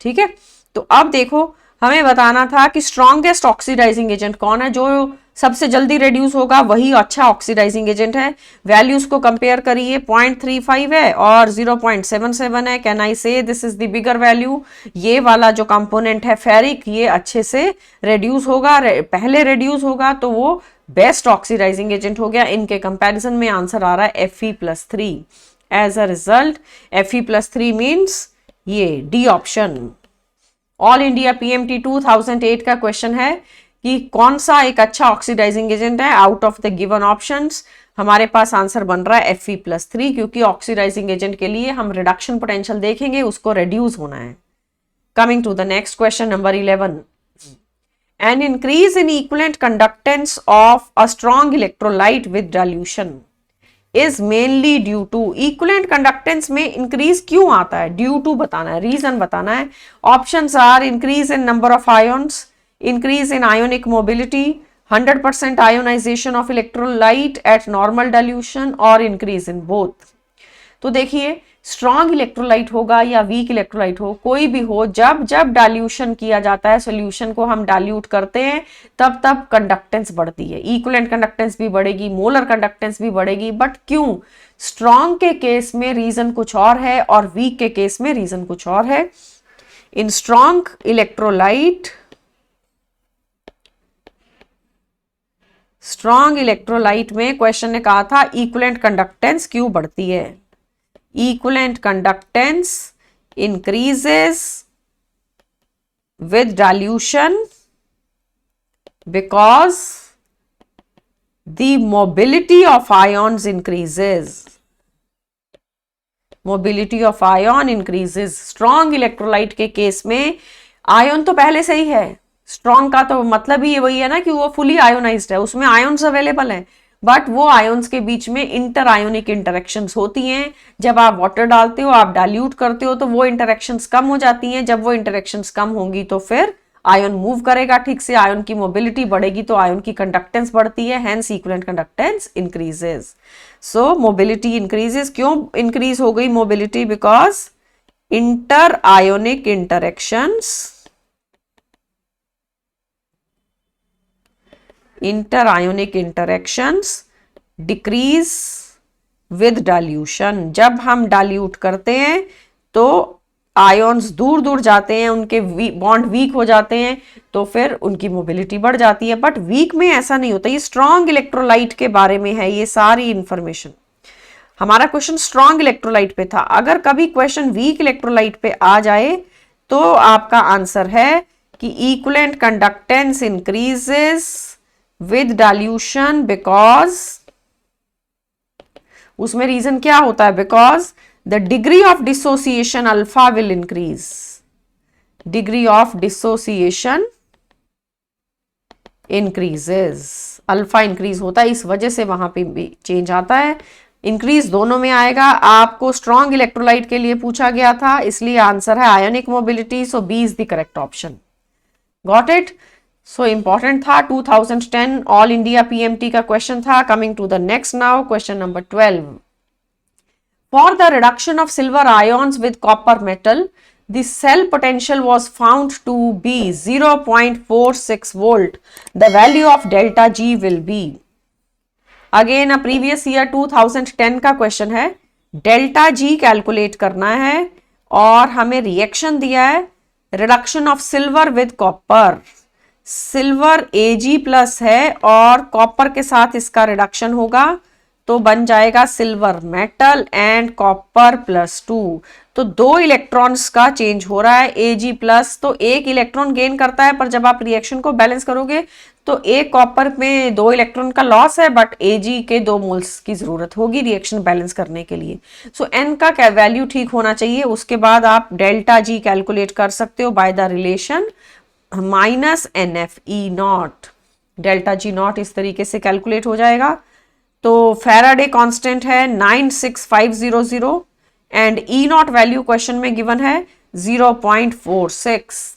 ठीक है, तो अब देखो हमें बताना था कि स्ट्रॉन्गेस्ट ऑक्सीडाइजिंग एजेंट कौन है। जो सबसे जल्दी रिड्यूस होगा वही अच्छा ऑक्सीडाइजिंग एजेंट है। वैल्यूज को कंपेयर करिए, 0.35 है और 0.77 है। कैन आई से this is the bigger value. ये वाला जो कंपोनेंट है फेरिक, ये अच्छे से रिड्यूस होगा, पहले रिड्यूस होगा तो वो बेस्ट ऑक्सीडाइजिंग एजेंट हो गया। इनके कंपैरिजन में आंसर आ रहा है Fe+3। As a result Fe+3 means ये D option. All India PMT 2008 का क्वेश्चन है कि कौन सा एक अच्छा ऑक्सीडाइजिंग एजेंट है out of the given options. हमारे पास आंसर बन रहा है Fe+3, क्योंकि ऑक्सीडाइजिंग एजेंट के लिए हम रिडक्शन पोटेंशियल देखेंगे, उसको रिड्यूस होना है। Coming to the next question number 11. An increase in equivalent conductance of a strong electrolyte with dilution is mainly due to. equivalent conductance में increase क्यों आता है? due to बताना है, reason बताना है। options are increase in number of ions, increase in ionic mobility, 100% ionization of electrolyte at normal dilution or increase in both। तो देखिए स्ट्रॉन्ग इलेक्ट्रोलाइट होगा या वीक इलेक्ट्रोलाइट हो, कोई भी हो, जब जब डाल्यूशन किया जाता है, सॉल्यूशन को हम डाल्यूट करते हैं, तब तब कंडक्टेंस बढ़ती है। इक्विवेलेंट कंडक्टेंस भी बढ़ेगी, मोलर कंडक्टेंस भी बढ़ेगी। बट क्यों? स्ट्रॉन्ग के केस में रीजन कुछ और है और वीक के केस में रीजन कुछ और है। इन स्ट्रॉन्ग इलेक्ट्रोलाइट में क्वेश्चन ने कहा था इक्विवेलेंट कंडक्टेंस क्यों बढ़ती है? Equivalent conductance increases with dilution because the mobility of ions increases। Mobility of ion increases. Strong electrolyte के केस में आयन तो पहले से ही है, स्ट्रॉन्ग का तो मतलब ही वही है ना कि वो फुली आयोनाइज्ड है, उसमें आयन्स अवेलेबल हैं, बट वो आयन्स के बीच में इंटर आयोनिक इंटरेक्शंस होती हैं। जब आप वाटर डालते हो, आप डाइल्यूट करते हो, तो वो इंटरेक्शंस कम हो जाती हैं। जब वो इंटरेक्शंस कम होंगी तो फिर आयन मूव करेगा ठीक से, आयन की मोबिलिटी बढ़ेगी तो आयन की कंडक्टेंस बढ़ती है, hence equivalent conductance increases. So mobility increases. क्यों इंक्रीज हो गई mobility? Because interionic interactions, interionic interactions decrease with dilution. जब हम डाइल्यूट करते हैं तो आयन्स दूर दूर जाते हैं, उनके बॉन्ड वीक हो जाते हैं, तो फिर उनकी मोबिलिटी बढ़ जाती है। बट वीक में ऐसा नहीं होता, ये स्ट्रॉन्ग इलेक्ट्रोलाइट के बारे में है ये सारी इंफॉर्मेशन। हमारा क्वेश्चन स्ट्रॉन्ग इलेक्ट्रोलाइट पे था। अगर कभी क्वेश्चन वीक इलेक्ट्रोलाइट पे आ जाए तो आपका आंसर है कि equivalent conductance increases with dilution, because उसमें रीजन क्या होता है? Because the degree of dissociation alpha will increase. Degree of dissociation increases, alpha increase होता है, इस वजह से वहां पे भी चेंज आता है। इंक्रीज दोनों में आएगा। आपको स्ट्रॉन्ग इलेक्ट्रोलाइट के लिए पूछा गया था, इसलिए आंसर है ionic mobility. So B is the correct option. Got it? So important था, 2010 ऑल इंडिया पीएमटी का क्वेश्चन था। Coming to the next now, question number 12। For the reduction of silver ions with copper metal, the cell potential was found to be 0.46 volt. The value of delta G will be. Again, a previous year 2010 का question है। Delta जी calculate करना है और हमें reaction दिया है reduction of silver with copper. Silver Ag plus है और कॉपर के साथ इसका रिडक्शन होगा तो बन जाएगा सिल्वर मेटल एंड कॉपर +2। तो 2 इलेक्ट्रॉन्स का चेंज हो रहा है। Ag प्लस तो 1 इलेक्ट्रॉन गेन करता है, पर जब आप रिएक्शन को बैलेंस करोगे तो एक कॉपर में 2 इलेक्ट्रॉन का लॉस है, बट Ag के 2 मोल्स की जरूरत होगी रिएक्शन बैलेंस करने के लिए। सो N का वैल्यू ठीक होना चाहिए। उसके बाद आप डेल्टा G कैलकुलेट कर सकते हो by the relation -NFE0। Delta G0 इस तरीके से कैलकुलेट हो जाएगा। तो फैराडे कांस्टेंट है 96500 एंड E0 वैल्यू क्वेश्चन में गिवन है 0.46।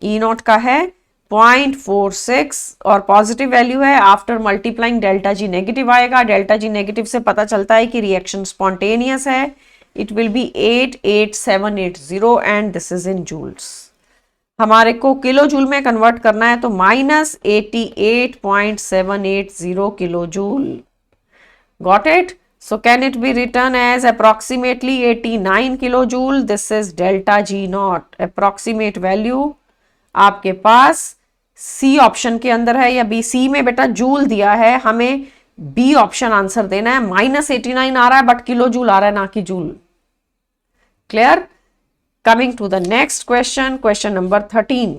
E0 का है 0.46 और पॉजिटिव वैल्यू है। After multiplying delta G negative आएगा। डेल्टा जी नेगेटिव से पता चलता है कि रिएक्शन स्पॉन्टेनियस है। It will be 88780 and this is in joules. हमारे को किलो जूल में कन्वर्ट करना है तो -88.780 kilo joule. Got it? So can it be written as approximately 89 kilojoule? This is delta G0. Approximate value आपके पास C option के अंदर है या B? C में बेटा जूल दिया है, हमें B ऑप्शन आंसर देना है। -89 आ रहा है बट किलो जूल आ रहा है ना कि joule. Clear? Coming to the next question, question number 13।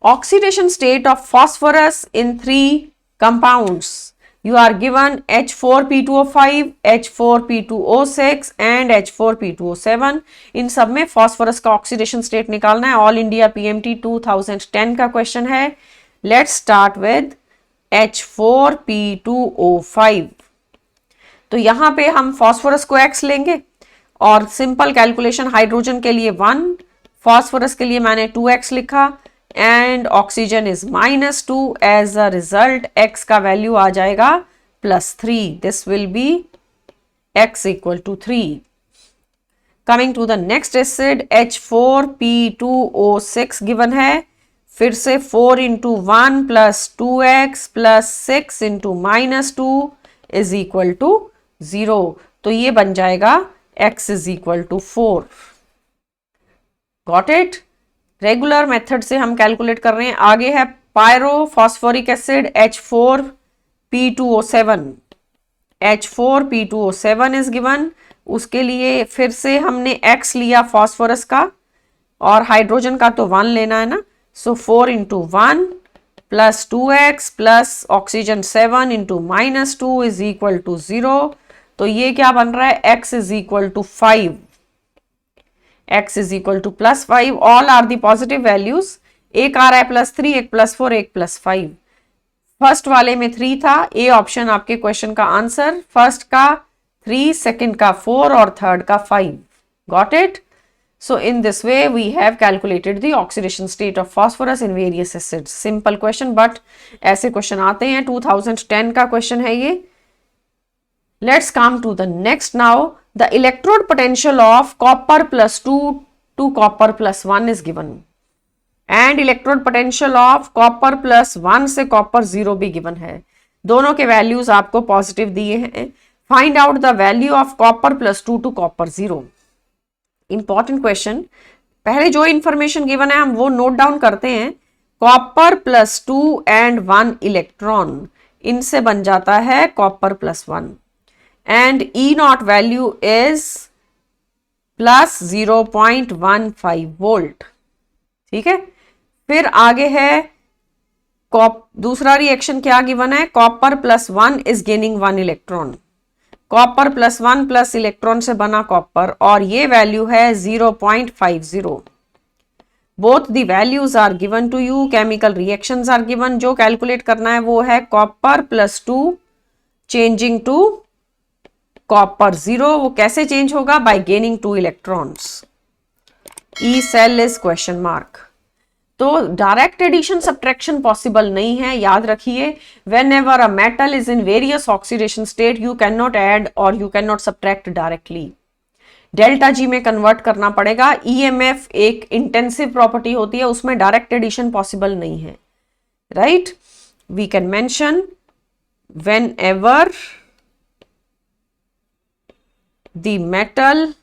Oxidation state of phosphorus in 3 compounds. You are given H4P2O5, H4P2O6 and H4P2O7। इन सब में फॉस्फोरस का ऑक्सीडेशन स्टेट निकालना है। ऑल इंडिया पीएमटी 2010 का क्वेश्चन है। Let's start with H4P2O5। तो यहां पे हम फॉस्फोरस को X लेंगे और सिंपल कैलकुलेशन, हाइड्रोजन के लिए 1, फॉस्फोरस के लिए मैंने 2X लिखा and oxygen is -2। as a result X का वैल्यू आ जाएगा +3। this will be X equal to 3। coming to the next acid H4P2O6 given है। फिर से 4 into 1 plus 2X plus 6 into -2 is equal to 0। तो ये बन जाएगा X is equal to 4। got it? Regular method से हम कैलकुलेट कर रहे हैं। आगे है pyrophosphoric acid H4P2O7। H4P2O7 is given. उसके लिए फिर से हमने X लिया फॉस्फोरस का और हाइड्रोजन का तो 1 लेना है ना। सो 4 into 1 plus 2X plus oxygen 7 into -2 is equal to 0। तो ये क्या बन रहा है, x is equal to 5, x is equal to +5, all are the positive values, एक आ रहा है +3, एक +4, एक +5। फर्स्ट वाले में 3 था, ए ऑप्शन आपके क्वेश्चन का आंसर, फर्स्ट का 3, सेकंड का 4 और थर्ड का 5। Got it? So in this way we have calculated the oxidation state of phosphorus in various acids. Simple question, but ऐसे क्वेश्चन आते हैं, 2010 का क्वेश्चन है ये। Let's come to the next now. The electrode potential of copper +2 to copper +1 is given, and electrode potential of copper +1 से copper 0 भी given है। दोनों के वैल्यूज आपको पॉजिटिव दिए हैं। Find out the value of copper +2 to copper 0. Important question, पहले जो इंफॉर्मेशन गिवन है हम वो नोट डाउन करते हैं। कॉपर +2 एंड 1 इलेक्ट्रॉन, इनसे बन जाता है copper +1 and E not value is +0.15 volt. ठीक है, फिर आगे है दूसरा रिएक्शन क्या गिवन है, copper +1 is gaining 1 electron, copper +1 plus electron से बना कॉपर, और ये वैल्यू है 0.50। Both the values are given to you, chemical reactions are given. जो कैलकुलेट करना है वो है कॉपर +2 चेंजिंग टू कॉपर 0। वो कैसे चेंज होगा, by gaining 2 electrons. E cell is question mark. तो डायरेक्ट एडिशन सब्ट्रैक्शन पॉसिबल नहीं है, याद रखिए। Whenever a metal is in various oxidation state you can not add और you can not subtract directly, delta G में convert करना पड़ेगा। EMF एक इंटेंसिव प्रॉपर्टी होती है, उसमें डायरेक्ट एडिशन पॉसिबल नहीं है, right. We can mention whenever the metal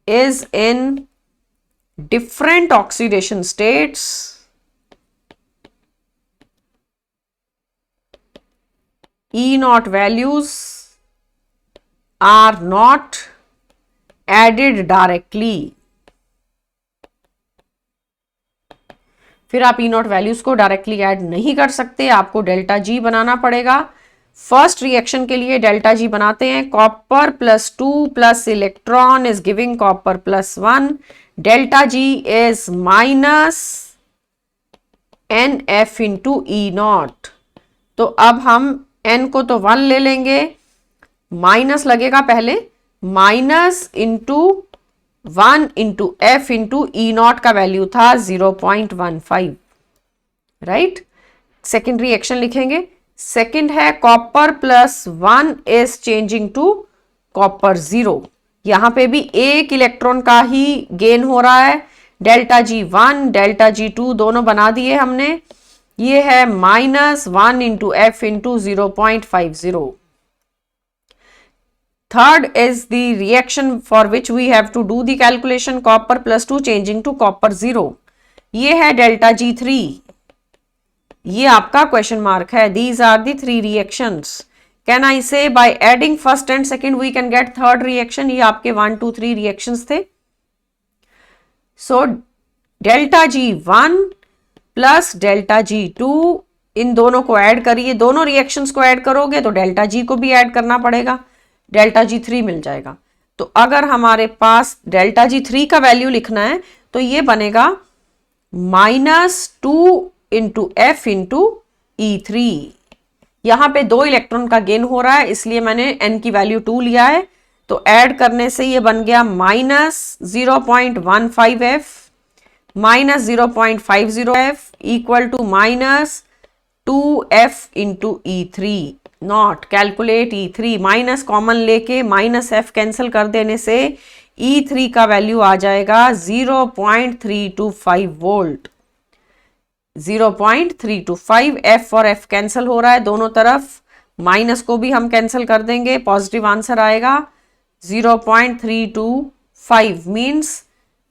is in different oxidation states, E naught values are not added directly। फिर आप E naught values को डायरेक्टली ऐड नहीं कर सकते, आपको डेल्टा जी बनाना पड़ेगा। फर्स्ट रिएक्शन के लिए डेल्टा जी बनाते हैं, copper +2 plus electron is giving copper +1, delta G is -NF into E not. तो अब हम N को तो 1 ले लेंगे, माइनस लगेगा पहले, minus into 1 into F into E naught का वैल्यू था 0.15, राइट। सेकेंड रिएक्शन लिखेंगे, सेकेंड है copper +1 is changing to copper 0। यहां पे भी एक इलेक्ट्रॉन का ही गेन हो रहा है, डेल्टा जी 1 डेल्टा जी 2 दोनों बना दिए हमने। ये है -1 into F into 0.50। Third is the reaction for which we have to do the calculation, copper +2 changing to copper 0। ये है डेल्टा जी 3, ये आपका क्वेश्चन मार्क है। These are the 3 reactions. Can I say by adding first and second we can get third reaction? ये आपके 1, 2, 3 reactions थे। So delta G1 plus delta G2, इन दोनों को ऐड करिए, दोनों रिएक्शंस को ऐड करोगे तो डेल्टा जी को भी ऐड करना पड़ेगा, डेल्टा G3 मिल जाएगा। तो अगर हमारे पास डेल्टा G3 का वैल्यू लिखना है तो ये बनेगा -2 इंटू F इंटू E3। यहां पे 2 इलेक्ट्रॉन का गेन हो रहा है, इसलिए मैंने N की वैल्यू 2 लिया है। तो ऐड करने से ये बन गया -0.15F -0.50F equal to -2F into E3 naught. Calculate E3, minus common लेके -F कैंसिल कर देने से E3 का वैल्यू आ जाएगा 0.325 वोल्ट। 0.325। F और F कैंसिल हो रहा है दोनों तरफ, माइनस को भी हम कैंसिल कर देंगे, पॉजिटिव आंसर आएगा 0.325। Means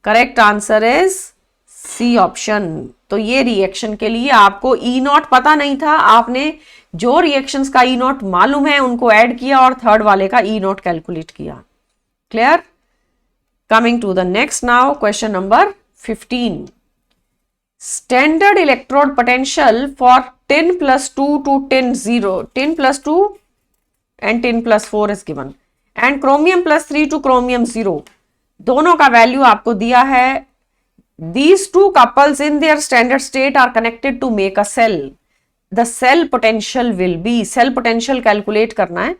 correct answer is C option. तो ये रिएक्शन के लिए आपको ई नॉट पता नहीं था, आपने जो रिएक्शंस का ई नॉट मालूम है उनको ऐड किया और थर्ड वाले का ई नॉट कैलकुलेट किया। Clear? Coming to the next now, question number 15। Standard electrode potential for tin +2 to tin 0. Tin +2 and tin plus 4 is given and chromium plus 3 to chromium 0 दोनों का value आपको दिया है. These two couples in their standard state are connected to make a cell. The cell potential will be, cell potential calculate करना है.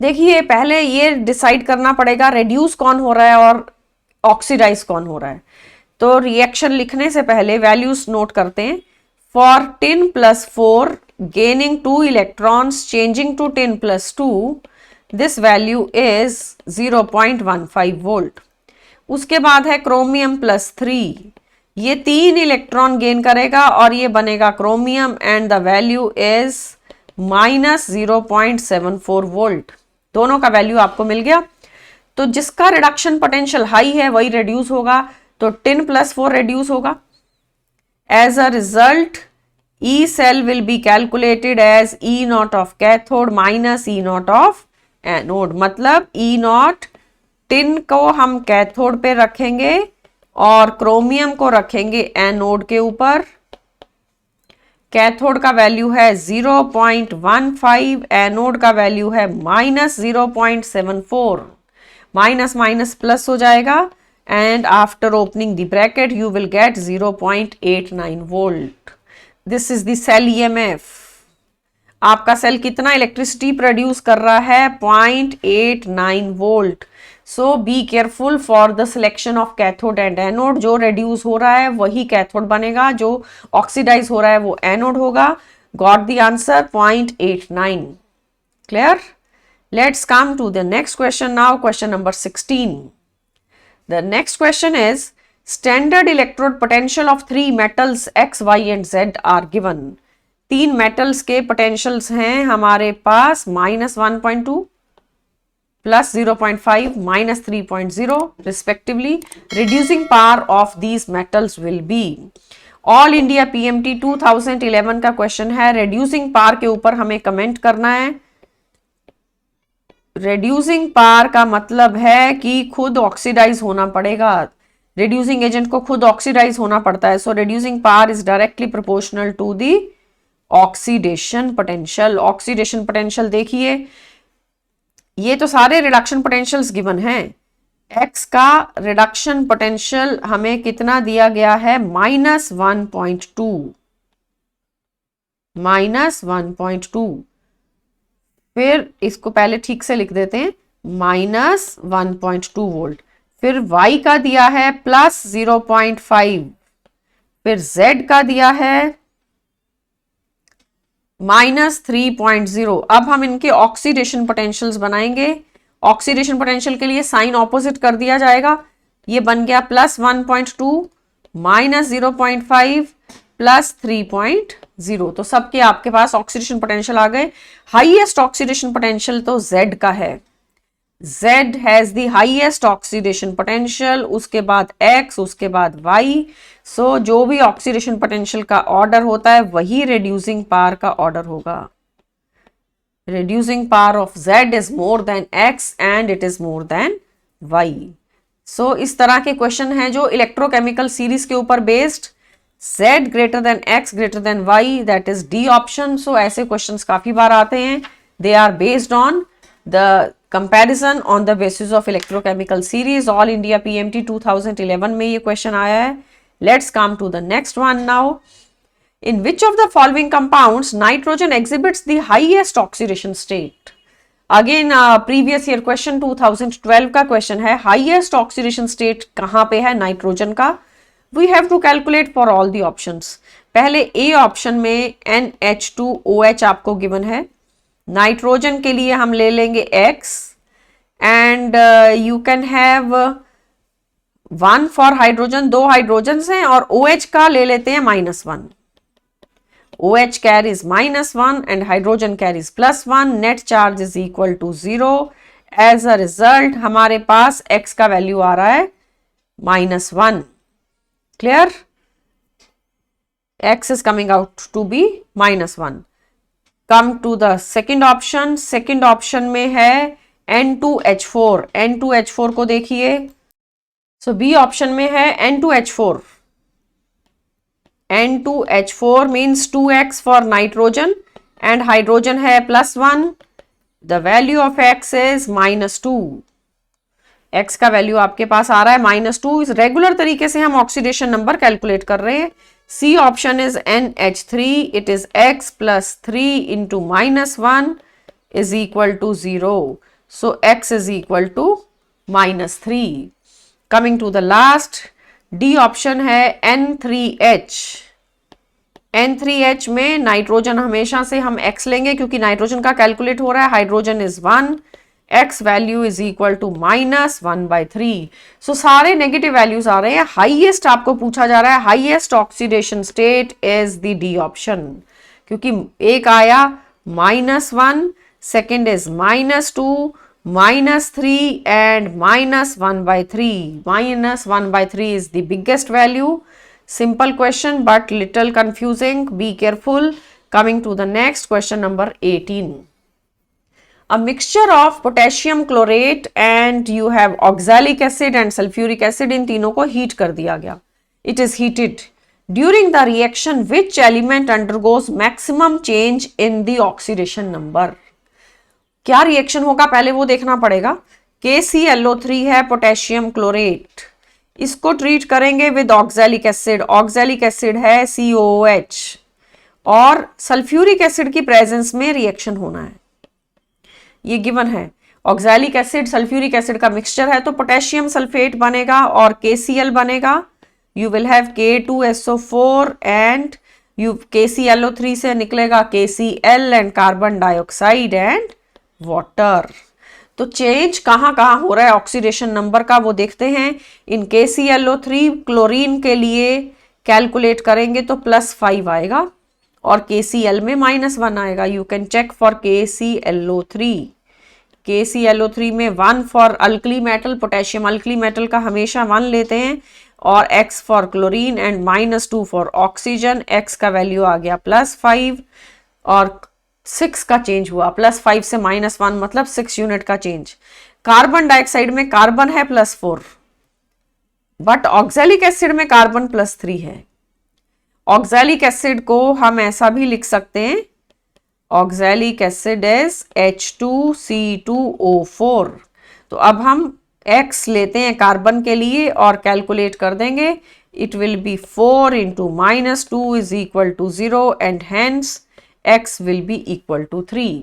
देखिए पहले ये डिसाइड करना पड़ेगा रेड्यूस कौन हो रहा है और ऑक्सीडाइज कौन हो रहा है. तो रिएक्शन लिखने से पहले वैल्यूज नोट करते हैं. For tin plus 4 gaining 2 electrons changing to tin plus 2 this value is 0.15 volt. उसके बाद है क्रोमियम प्लस 3, ये 3 इलेक्ट्रॉन गेन करेगा और ये बनेगा chromium and the value is -0.74 volt. दोनों का वैल्यू आपको मिल गया. तो जिसका रिडक्शन पोटेंशियल हाई है वही रिड्यूस होगा, तो tin plus 4 रिड्यूस होगा. As a result E cell will be calculated as E naught of cathode minus E naught of anode. मतलब E naught टिन को हम कैथोड पे रखेंगे और क्रोमियम को रखेंगे एनोड के ऊपर. कैथोड का वैल्यू है 0.15, एनोड का वैल्यू है -0.74. माइनस माइनस प्लस हो जाएगा and after opening the bracket you will get 0.89 volt. This is the cell EMF. आपका सेल कितना इलेक्ट्रिसिटी प्रोड्यूस कर रहा है? 0.89 volt. So be careful for the selection of cathode and anode. जो reduce हो रहा है वही कैथोड बनेगा, जो ऑक्सीडाइज हो रहा है वो एनोड होगा. Got the answer 0.89. Clear? Let's come to the next question now. Question number 16. The next question is standard electrode potential of 3 metals X, Y and Z are given. 3 metals के potentials हैं हमारे पास -1.2 plus 0.5 minus 3.0 respectively. Reducing power of these metals will be. All India PMT 2011 का question है. reducing power के ऊपर हमें comment करना है. reducing power का मतलब है कि खुद ऑक्सीडाइज होना पड़ेगा. reducing एजेंट को खुद ऑक्सीडाइज होना पड़ता है. so reducing power is directly proportional to the oxidation potential. Oxidation potential देखिए, ये तो सारे रिडक्शन पोटेंशियल्स गिवन हैं. X का रिडक्शन पोटेंशियल हमें कितना दिया गया है? -1.2. फिर इसको पहले ठीक से लिख देते हैं, -1.2 वोल्ट. फिर Y का दिया है +0.5. फिर Z का दिया है -3.0. अब हम इनके ऑक्सीडेशन पोटेंशियल्स बनाएंगे. ऑक्सीडेशन पोटेंशियल के लिए साइन ऑपोजिट कर दिया जाएगा. ये बन गया +1.2 -0.5 +3.0. तो सबके आपके पास ऑक्सीडेशन पोटेंशियल आ गए. हाईएस्ट ऑक्सीडेशन पोटेंशियल तो Z का है. Z has the highest oxidation potential. उसके बाद X, उसके बाद Y. सो जो भी ऑक्सीडेशन पोटेंशियल का ऑर्डर होता है वही रिड्यूसिंग पावर का ऑर्डर होगा. Reducing power of Z is more than X and it is more than Y. सो इस तरह के क्वेश्चन हैं जो इलेक्ट्रोकेमिकल सीरीज के ऊपर based. Z greater than X greater than Y, that is D option. So ऐसे questions काफी बार आते हैं. They are based on the comparison on the basis of electrochemical series. All India PMT 2011 में ये question आया है. Let's come to the next one now. In which of the following compounds nitrogen exhibits the highest oxidation state? Again, previous year question 2012 का question है. highest oxidation state कहाँ पे है nitrogen का? We have to calculate for all the options. पहले A option में NH2OH आपको given है. नाइट्रोजन के लिए हम ले लेंगे X and you can have 1 for hydrogen. 2 hydrogen हैं और OH का ले लेते हैं -1. OH carries -1 and hydrogen carries +1. Net charge is equal to 0. As a result हमारे पास X का वैल्यू आ रहा है -1. Clear? X is coming out to be -1. Come to the second option. Second option में है N2H4. N2H4 को देखिए. So B option में है N2H4. N2H4 means 2X for nitrogen and hydrogen है +1 the value of x is -2। x का value आपके पास आ रहा है -2। इस रेगुलर तरीके से हम ऑक्सीडेशन नंबर कैलकुलेट कर रहे हैं। C option is NH3, it is x + 3 × -1 is equal to 0. So x is equal to -3. Coming to the last, D option है N3H। N3H में नाइट्रोजन हमेशा से हम x लेंगे क्योंकि नाइट्रोजन का कैलकुलेट हो रहा है, hydrogen is 1, x value is equal to -1/3। So सारे नेगेटिव वैल्यूज आ रहे हैं। हाईएस्ट आपको पूछा जा रहा है, highest oxidation state is the D option, क्योंकि एक आया -1, second is -2, -3 and -1/3. -1/3 is the biggest value. Simple question but little confusing. Be careful. Coming to the next question, number 18. A mixture of potassium chlorate and you have oxalic acid and sulfuric acid, इन तीनों को heat कर दिया गया. It is heated. During the reaction, which element undergoes maximum change in the oxidation number? क्या reaction होगा पहले वो देखना पड़ेगा। KClO3 है पोटेशियम क्लोरेट, इसको ट्रीट करेंगे with oxalic acid. Oxalic acid है COOH और सल्फ्यूरिक एसिड की प्रेजेंस में रिएक्शन होना है, ये गिवन है। ऑक्सैलिक एसिड सल्फ्यूरिक एसिड का मिक्सचर है तो पोटेशियम सल्फेट बनेगा और KCl बनेगा। You will have K2SO4 and KClO3 से निकलेगा KCl and carbon dioxide and water. तो चेंज कहाँ कहाँ हो रहा है ऑक्सीडेशन नंबर का वो देखते हैं। इन KClO3 क्लोरीन के लिए कैलकुलेट करेंगे तो +5 आएगा और KCl में -1 आएगा। You can check for KClO3। KClO3 में 1 for alkali metal, potassium alkali metal का हमेशा 1 लेते हैं, और X for chlorine and -2 for oxygen. X का वैल्यू आ गया +5 और 6 का चेंज हुआ, +5 से -1 मतलब 6 यूनिट का चेंज। कार्बन डाइऑक्साइड में कार्बन है +4 बट ऑक्सैलिक एसिड में कार्बन +3 है। ऑक्सैलिक एसिड को हम ऐसा भी लिख सकते हैं, ऑक्सैलिक एसिड इज H2C2O4। तो अब हम X लेते हैं कार्बन के लिए और कैलकुलेट कर देंगे। It will B 4 × -2 is equal to 0 and hence X will be equal to 3.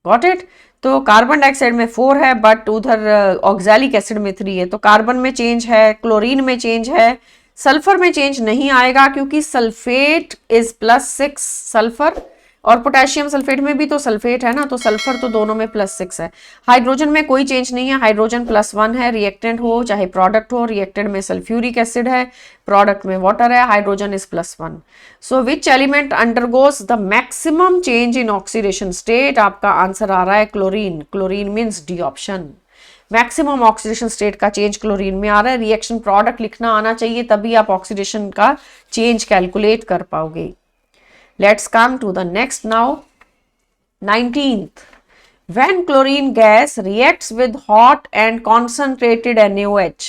Got it? तो कार्बन डाइऑक्साइड में 4 है बट उधर ऑक्सैलिक एसिड में 3 है, तो कार्बन में चेंज है, क्लोरीन में चेंज है, सल्फर में चेंज नहीं आएगा क्योंकि सल्फेट इज +6 सल्फर, और पोटेशियम सल्फेट में भी तो सल्फेट है ना, तो सल्फर तो दोनों में +6 है। हाइड्रोजन में कोई चेंज नहीं है, हाइड्रोजन +1 है, रिएक्टेंट हो चाहे प्रोडक्ट हो। रिएक्टेंट में सल्फ्यूरिक एसिड है, प्रोडक्ट में वाटर है, hydrogen is +1। So which element undergoes the maximum change in oxidation state? आपका आंसर आ रहा है chlorine. Chlorine means D option. Maximum oxidation state का चेंज क्लोरीन में आ रहा है। रिएक्शन प्रोडक्ट लिखना आना चाहिए, तभी आप ऑक्सीडेशन का चेंज कैलकुलेट कर पाओगे। Let's come to the next now. 19th. When chlorine gas reacts with hot and concentrated NaOH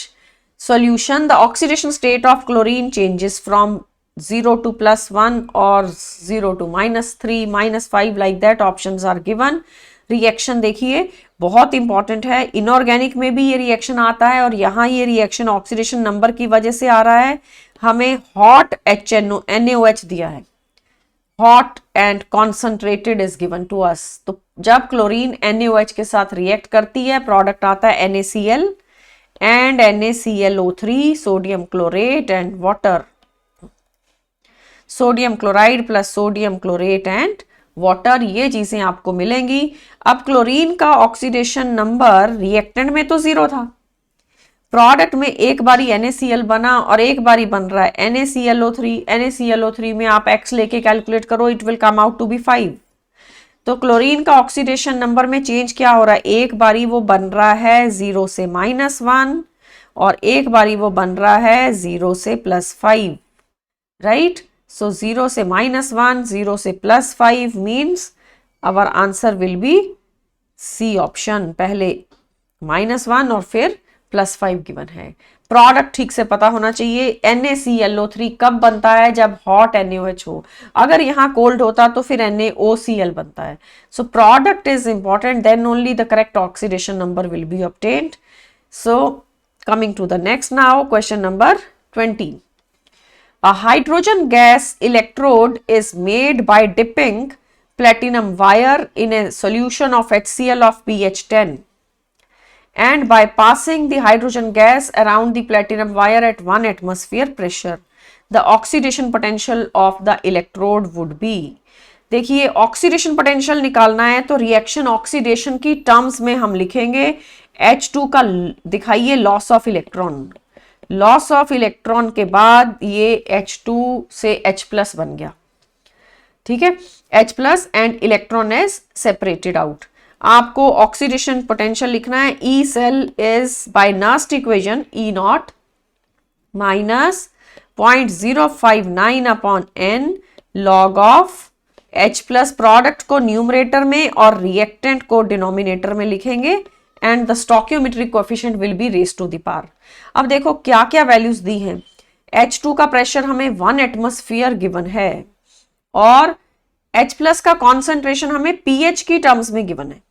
solution, the oxidation state of chlorine changes from 0 to +1 or 0 to -3, -5 like that. Options are given. Reaction देखिए बहुत important है, inorganic में भी ये reaction आता है और यहाँ ये रिएक्शन ऑक्सीडेशन नंबर की वजह से आ रहा है। हमें हॉट NaOH दिया है, hot and concentrated is given to us. तो जब क्लोरीन NaOH के साथ रिएक्ट करती है, प्रोडक्ट आता है NaCl and NaClO3, sodium chlorate and water. Sodium chloride plus sodium chlorate and water, ये चीजें आपको मिलेंगी। अब क्लोरीन का ऑक्सीडेशन नंबर रिएक्टेंट में तो 0 था, प्रोडक्ट में एक बारी NaCl बना और एक बारी बन रहा है NaClO3। NaClO3 में आप X लेके कैलकुलेट करो, it will come out to be 5। तो क्लोरीन का ऑक्सीडेशन नंबर में चेंज क्या हो रहा है? एक बारी वो बन रहा है 0 से -1 और एक बारी वो बन रहा है 0 से +5, राइट? सो 0 से -1, 0 से +5 means our answer will be C option. पहले -1 और फिर +5 गिवन है। प्रोडक्ट ठीक से पता होना चाहिए। NaClO3 कब बनता है? जब हॉट NaOH हो। अगर यहाँ कोल्ड होता तो फिर NaOCl बनता है। So product is important, then only the correct oxidation number will be obtained. So coming to the next now, question number 20. A hydrogen gas electrode is made by dipping platinum wire in a solution of HCl of pH 10 and by passing the hydrogen gas around the platinum wire at 1 atmosphere pressure. The oxidation potential of the electrode would be. देखिए oxidation potential निकालना है तो reaction oxidation की terms में हम लिखेंगे H2 का दिखाइए loss of electron. Loss of electron के बाद ये H2 से H प्लस बन गया, ठीक है, H plus and electron is separated out. आपको ऑक्सीडेशन पोटेंशियल लिखना है E cell is by Nernst equation E naught minus 0.059 upon N log of H plus. Product को न्यूमरेटर में और रिएक्टेंट को डिनोमिनेटर में लिखेंगे and the stoichiometric coefficient will be raise to the power. अब देखो क्या क्या वैल्यूज दी हैं। H2 का प्रेशर हमें 1 एटमॉस्फेयर गिवन है और H प्लस का कॉन्सेंट्रेशन हमें pH की टर्म्स में गिवन है।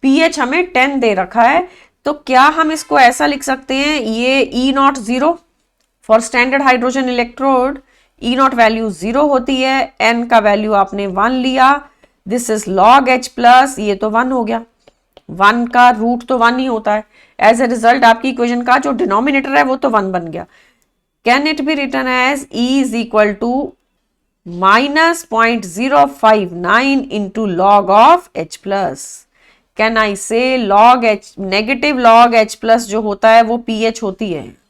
pH हमें 10 दे रखा है, तो क्या हम इसको ऐसा लिख सकते हैं, ये E not 0 for standard hydrogen electrode E not value 0 होती है, N का वैल्यू आपने 1 लिया, this is log H plus, ये तो 1 हो गया, 1 का रूट तो 1 ही होता है। एज ए रिजल्ट आपकी इक्वेशन का जो डिनोमिनेटर है वो तो 1 बन गया। Can it be written as E is equal to minus 0.059 into log of H plus. Can I say log H, negative log H plus जो होता है वो pH होती है।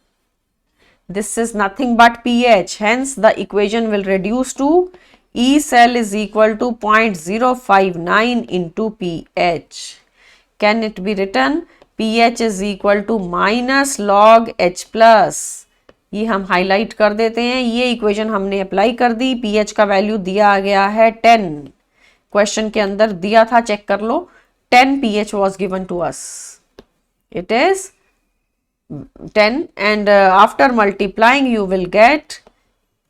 This is nothing but pH, hence the equation will reduce to E cell is equal to 0.059 into pH. Can it be written pH is equal to minus log H plus? ये हम highlight कर देते हैं, ये equation हमने apply कर दी। pH का value दिया गया है 10, क्वेश्चन के अंदर दिया था, चेक कर लो, 10 pH was given to us. It is 10 and after multiplying you will get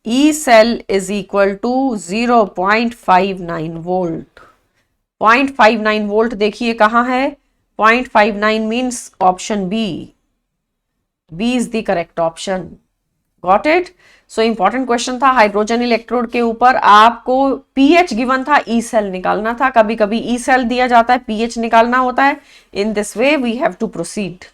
E cell is equal to 0.59 volt. 0.59 volt देखिए कहाँ है, 0.59 means option B. B is the correct option. Got it? So important question था hydrogen electrode के ऊपर। आपको pH given था, E cell निकालना था। कभी कभी E सेल दिया जाता है, pH निकालना होता है। In this way we have to proceed.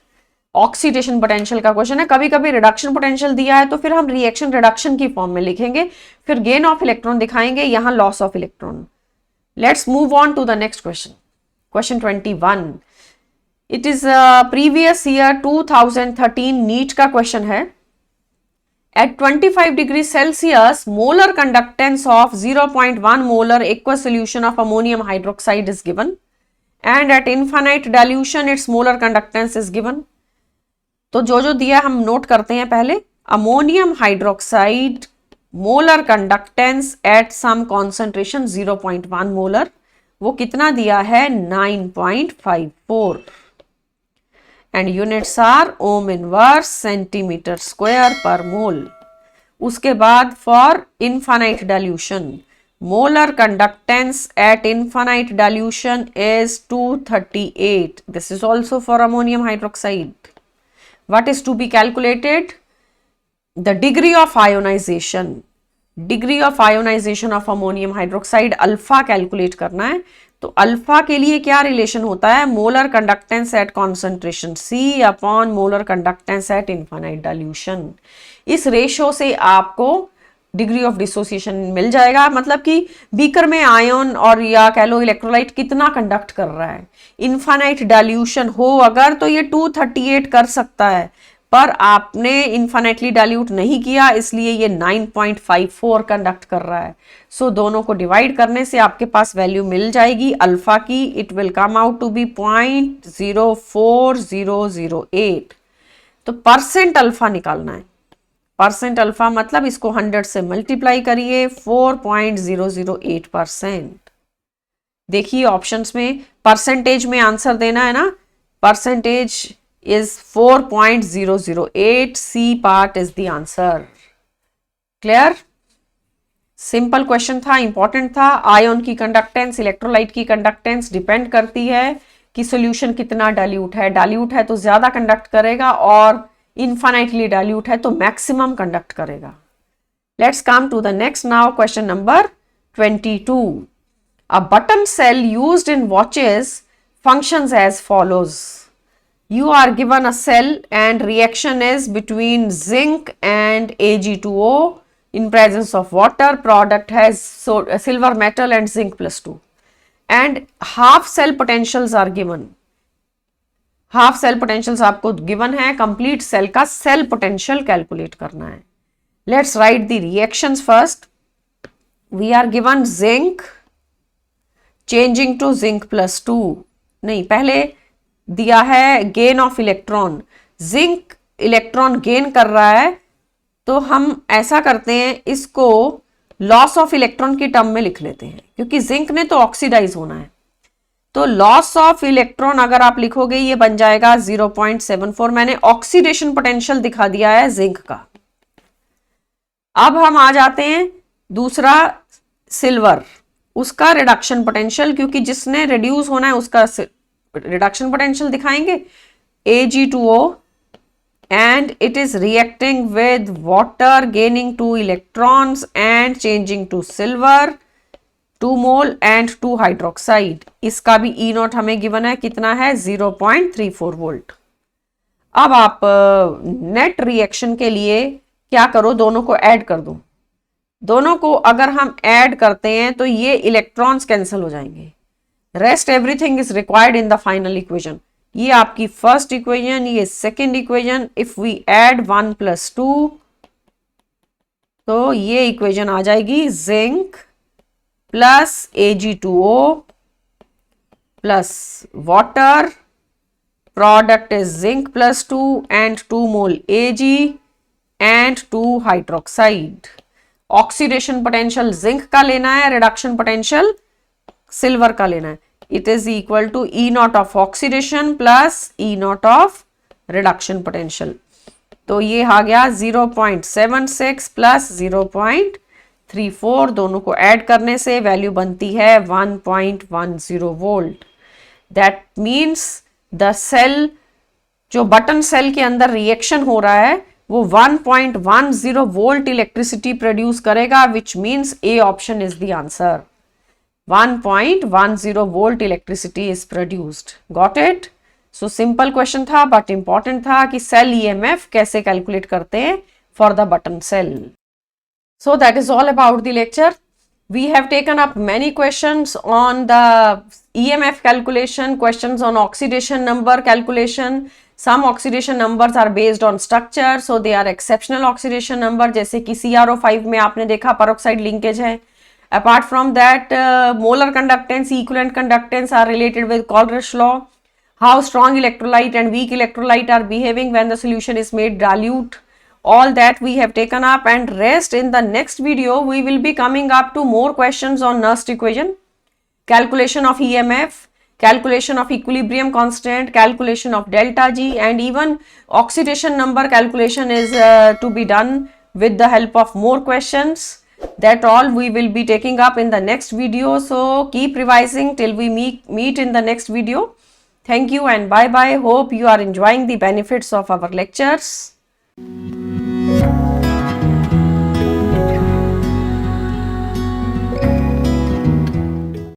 Oxidation potential का क्वेश्चन है, कभी कभी रिडक्शन पोटेंशियल दिया है तो फिर हम रिएक्शन रिडक्शन की फॉर्म में लिखेंगे, फिर गेन ऑफ इलेक्ट्रॉन दिखाएंगे, यहां loss of electron. Let's move on to the next question, question 21। It is previous year 2013 NEET का क्वेश्चन है। At 25 degree Celsius molar conductance of 0.1 molar aqueous solution of ammonium hydroxide is given and at infinite dilution its molar conductance is given. तो जो दिया हम note करते हैं पहले। Ammonium hydroxide molar conductance at some concentration 0.1 molar, वो कितना दिया है 9.54 and units are ohm inverse centimetre square per mole. उसके बाद for infinite dilution molar conductance at infinite dilution is 238, this is also for ammonium hydroxide. What is to be calculated? The degree of ionization. Degree of ionization of ammonium hydroxide alpha calculate करना है। तो alpha के लिए क्या relation होता है, molar conductance at concentration C upon molar conductance at infinite dilution. इस ratio से आपको डिग्री ऑफ डिसोसिएशन मिल जाएगा, मतलब कि बीकर में आयन और या कह लो इलेक्ट्रोलाइट कितना कंडक्ट कर रहा है। इनफाइनाइट डाइल्यूशन हो अगर तो ये 238 कर सकता है, पर आपने इनफाइनाइटली डाइल्यूट नहीं किया इसलिए ये 9.54 कंडक्ट कर रहा है। सो दोनों को डिवाइड करने से आपके पास वैल्यू मिल जाएगी अल्फा की, it will come out to be 0.04008। तो परसेंट अल्फा निकालना है। परसेंट अल्फा मतलब इसको 100 से मल्टीप्लाई करिए, 4.008%। देखिए ऑप्शंस में परसेंटेज में आंसर देना है ना, percentage is 4.008. C part is the answer. Clear? Simple question था, इंपॉर्टेंट था. आयन की कंडक्टेंस इलेक्ट्रोलाइट की कंडक्टेंस डिपेंड करती है कि सॉल्यूशन कितना डाइल्यूट है. डाइल्यूट है तो ज्यादा कंडक्ट करेगा और इनफाइनाइटली डाइल्यूट है तो मैक्सिमम कंडक्ट करेगा. Let's come to the next now. Question number 22. A button cell used in watches functions as follows. You are given a cell and reaction is between zinc and Ag2O in presence of water. Product has silver metal and zinc plus 2. And half cell potentials are given. Half cell potentials आपको given है. Complete cell का cell potential calculate करना है. Let's write the reactions first. We are given zinc changing to zinc plus 2. नहीं, पहले दिया है gain of electron. Zinc electron gain कर रहा है तो हम ऐसा करते हैं, इसको लॉस ऑफ इलेक्ट्रॉन की टर्म में लिख लेते हैं क्योंकि जिंक ने तो ऑक्सीडाइज होना है. तो लॉस ऑफ इलेक्ट्रॉन अगर आप लिखोगे ये बन जाएगा 0.74. मैंने ऑक्सीडेशन पोटेंशियल दिखा दिया है जिंक का. अब हम आ जाते हैं दूसरा सिल्वर, उसका रिडक्शन पोटेंशियल, क्योंकि जिसने रिड्यूस होना है उसका रिडक्शन पोटेंशियल दिखाएंगे. Ag2O and it is reacting with water gaining 2 electrons and changing to silver 2 mole and 2 hydroxide. इसका भी E नॉट हमें गिवन है, कितना है 0.34 वोल्ट. अब आप नेट रिएक्शन के लिए क्या करो, दोनों को ऐड कर दो. दोनों को अगर हम ऐड करते हैं तो ये इलेक्ट्रॉन्स कैंसिल हो जाएंगे. Rest everything is required in the final equation. ये आपकी फर्स्ट इक्वेशन, ये second equation. If we add 1 + 2 तो ये इक्वेशन आ जाएगी zinc plus Ag2O plus water. Product is zinc plus 2 and 2 mole Ag and 2 hydroxide. Oxidation potential zinc का लेना है, रिडक्शन पोटेंशियल सिल्वर का लेना है. It is equal to E naught of oxidation plus E naught of reduction potential. तो ये आ गया 0.76 plus 0.34. दोनों को ऐड करने से वैल्यू बनती है 1.10 volt. That means the cell, जो बटन सेल के अंदर रिएक्शन हो रहा है वो 1.10 वोल्ट इलेक्ट्रिसिटी प्रोड्यूस करेगा, which means A option is the answer. 1.10 volt electricity is produced. Got it? So simple question था बट इंपॉर्टेंट था कि सेल ईएमएफ कैसे कैलकुलेट करते हैं for the button cell. So that is all about the lecture. We have taken up many questions on the EMF calculation, questions on oxidation number calculation. Some oxidation numbers are based on structure, so they are exceptional oxidation number. जैसे कि CrO5 में आपने देखा peroxide linkage है. Apart from that, molar conductance, equivalent conductance are related with Coleridge law. How strong electrolyte and weak electrolyte are behaving when the solution is made dilute. All that we have taken up, and rest in the next video we will be coming up to more questions on Nernst equation, calculation of EMF, calculation of equilibrium constant, calculation of delta G, and even oxidation number calculation is to be done with the help of more questions. That all we will be taking up in the next video, so keep revising till we meet in the next video. Thank you and bye bye. Hope you are enjoying the benefits of our lectures.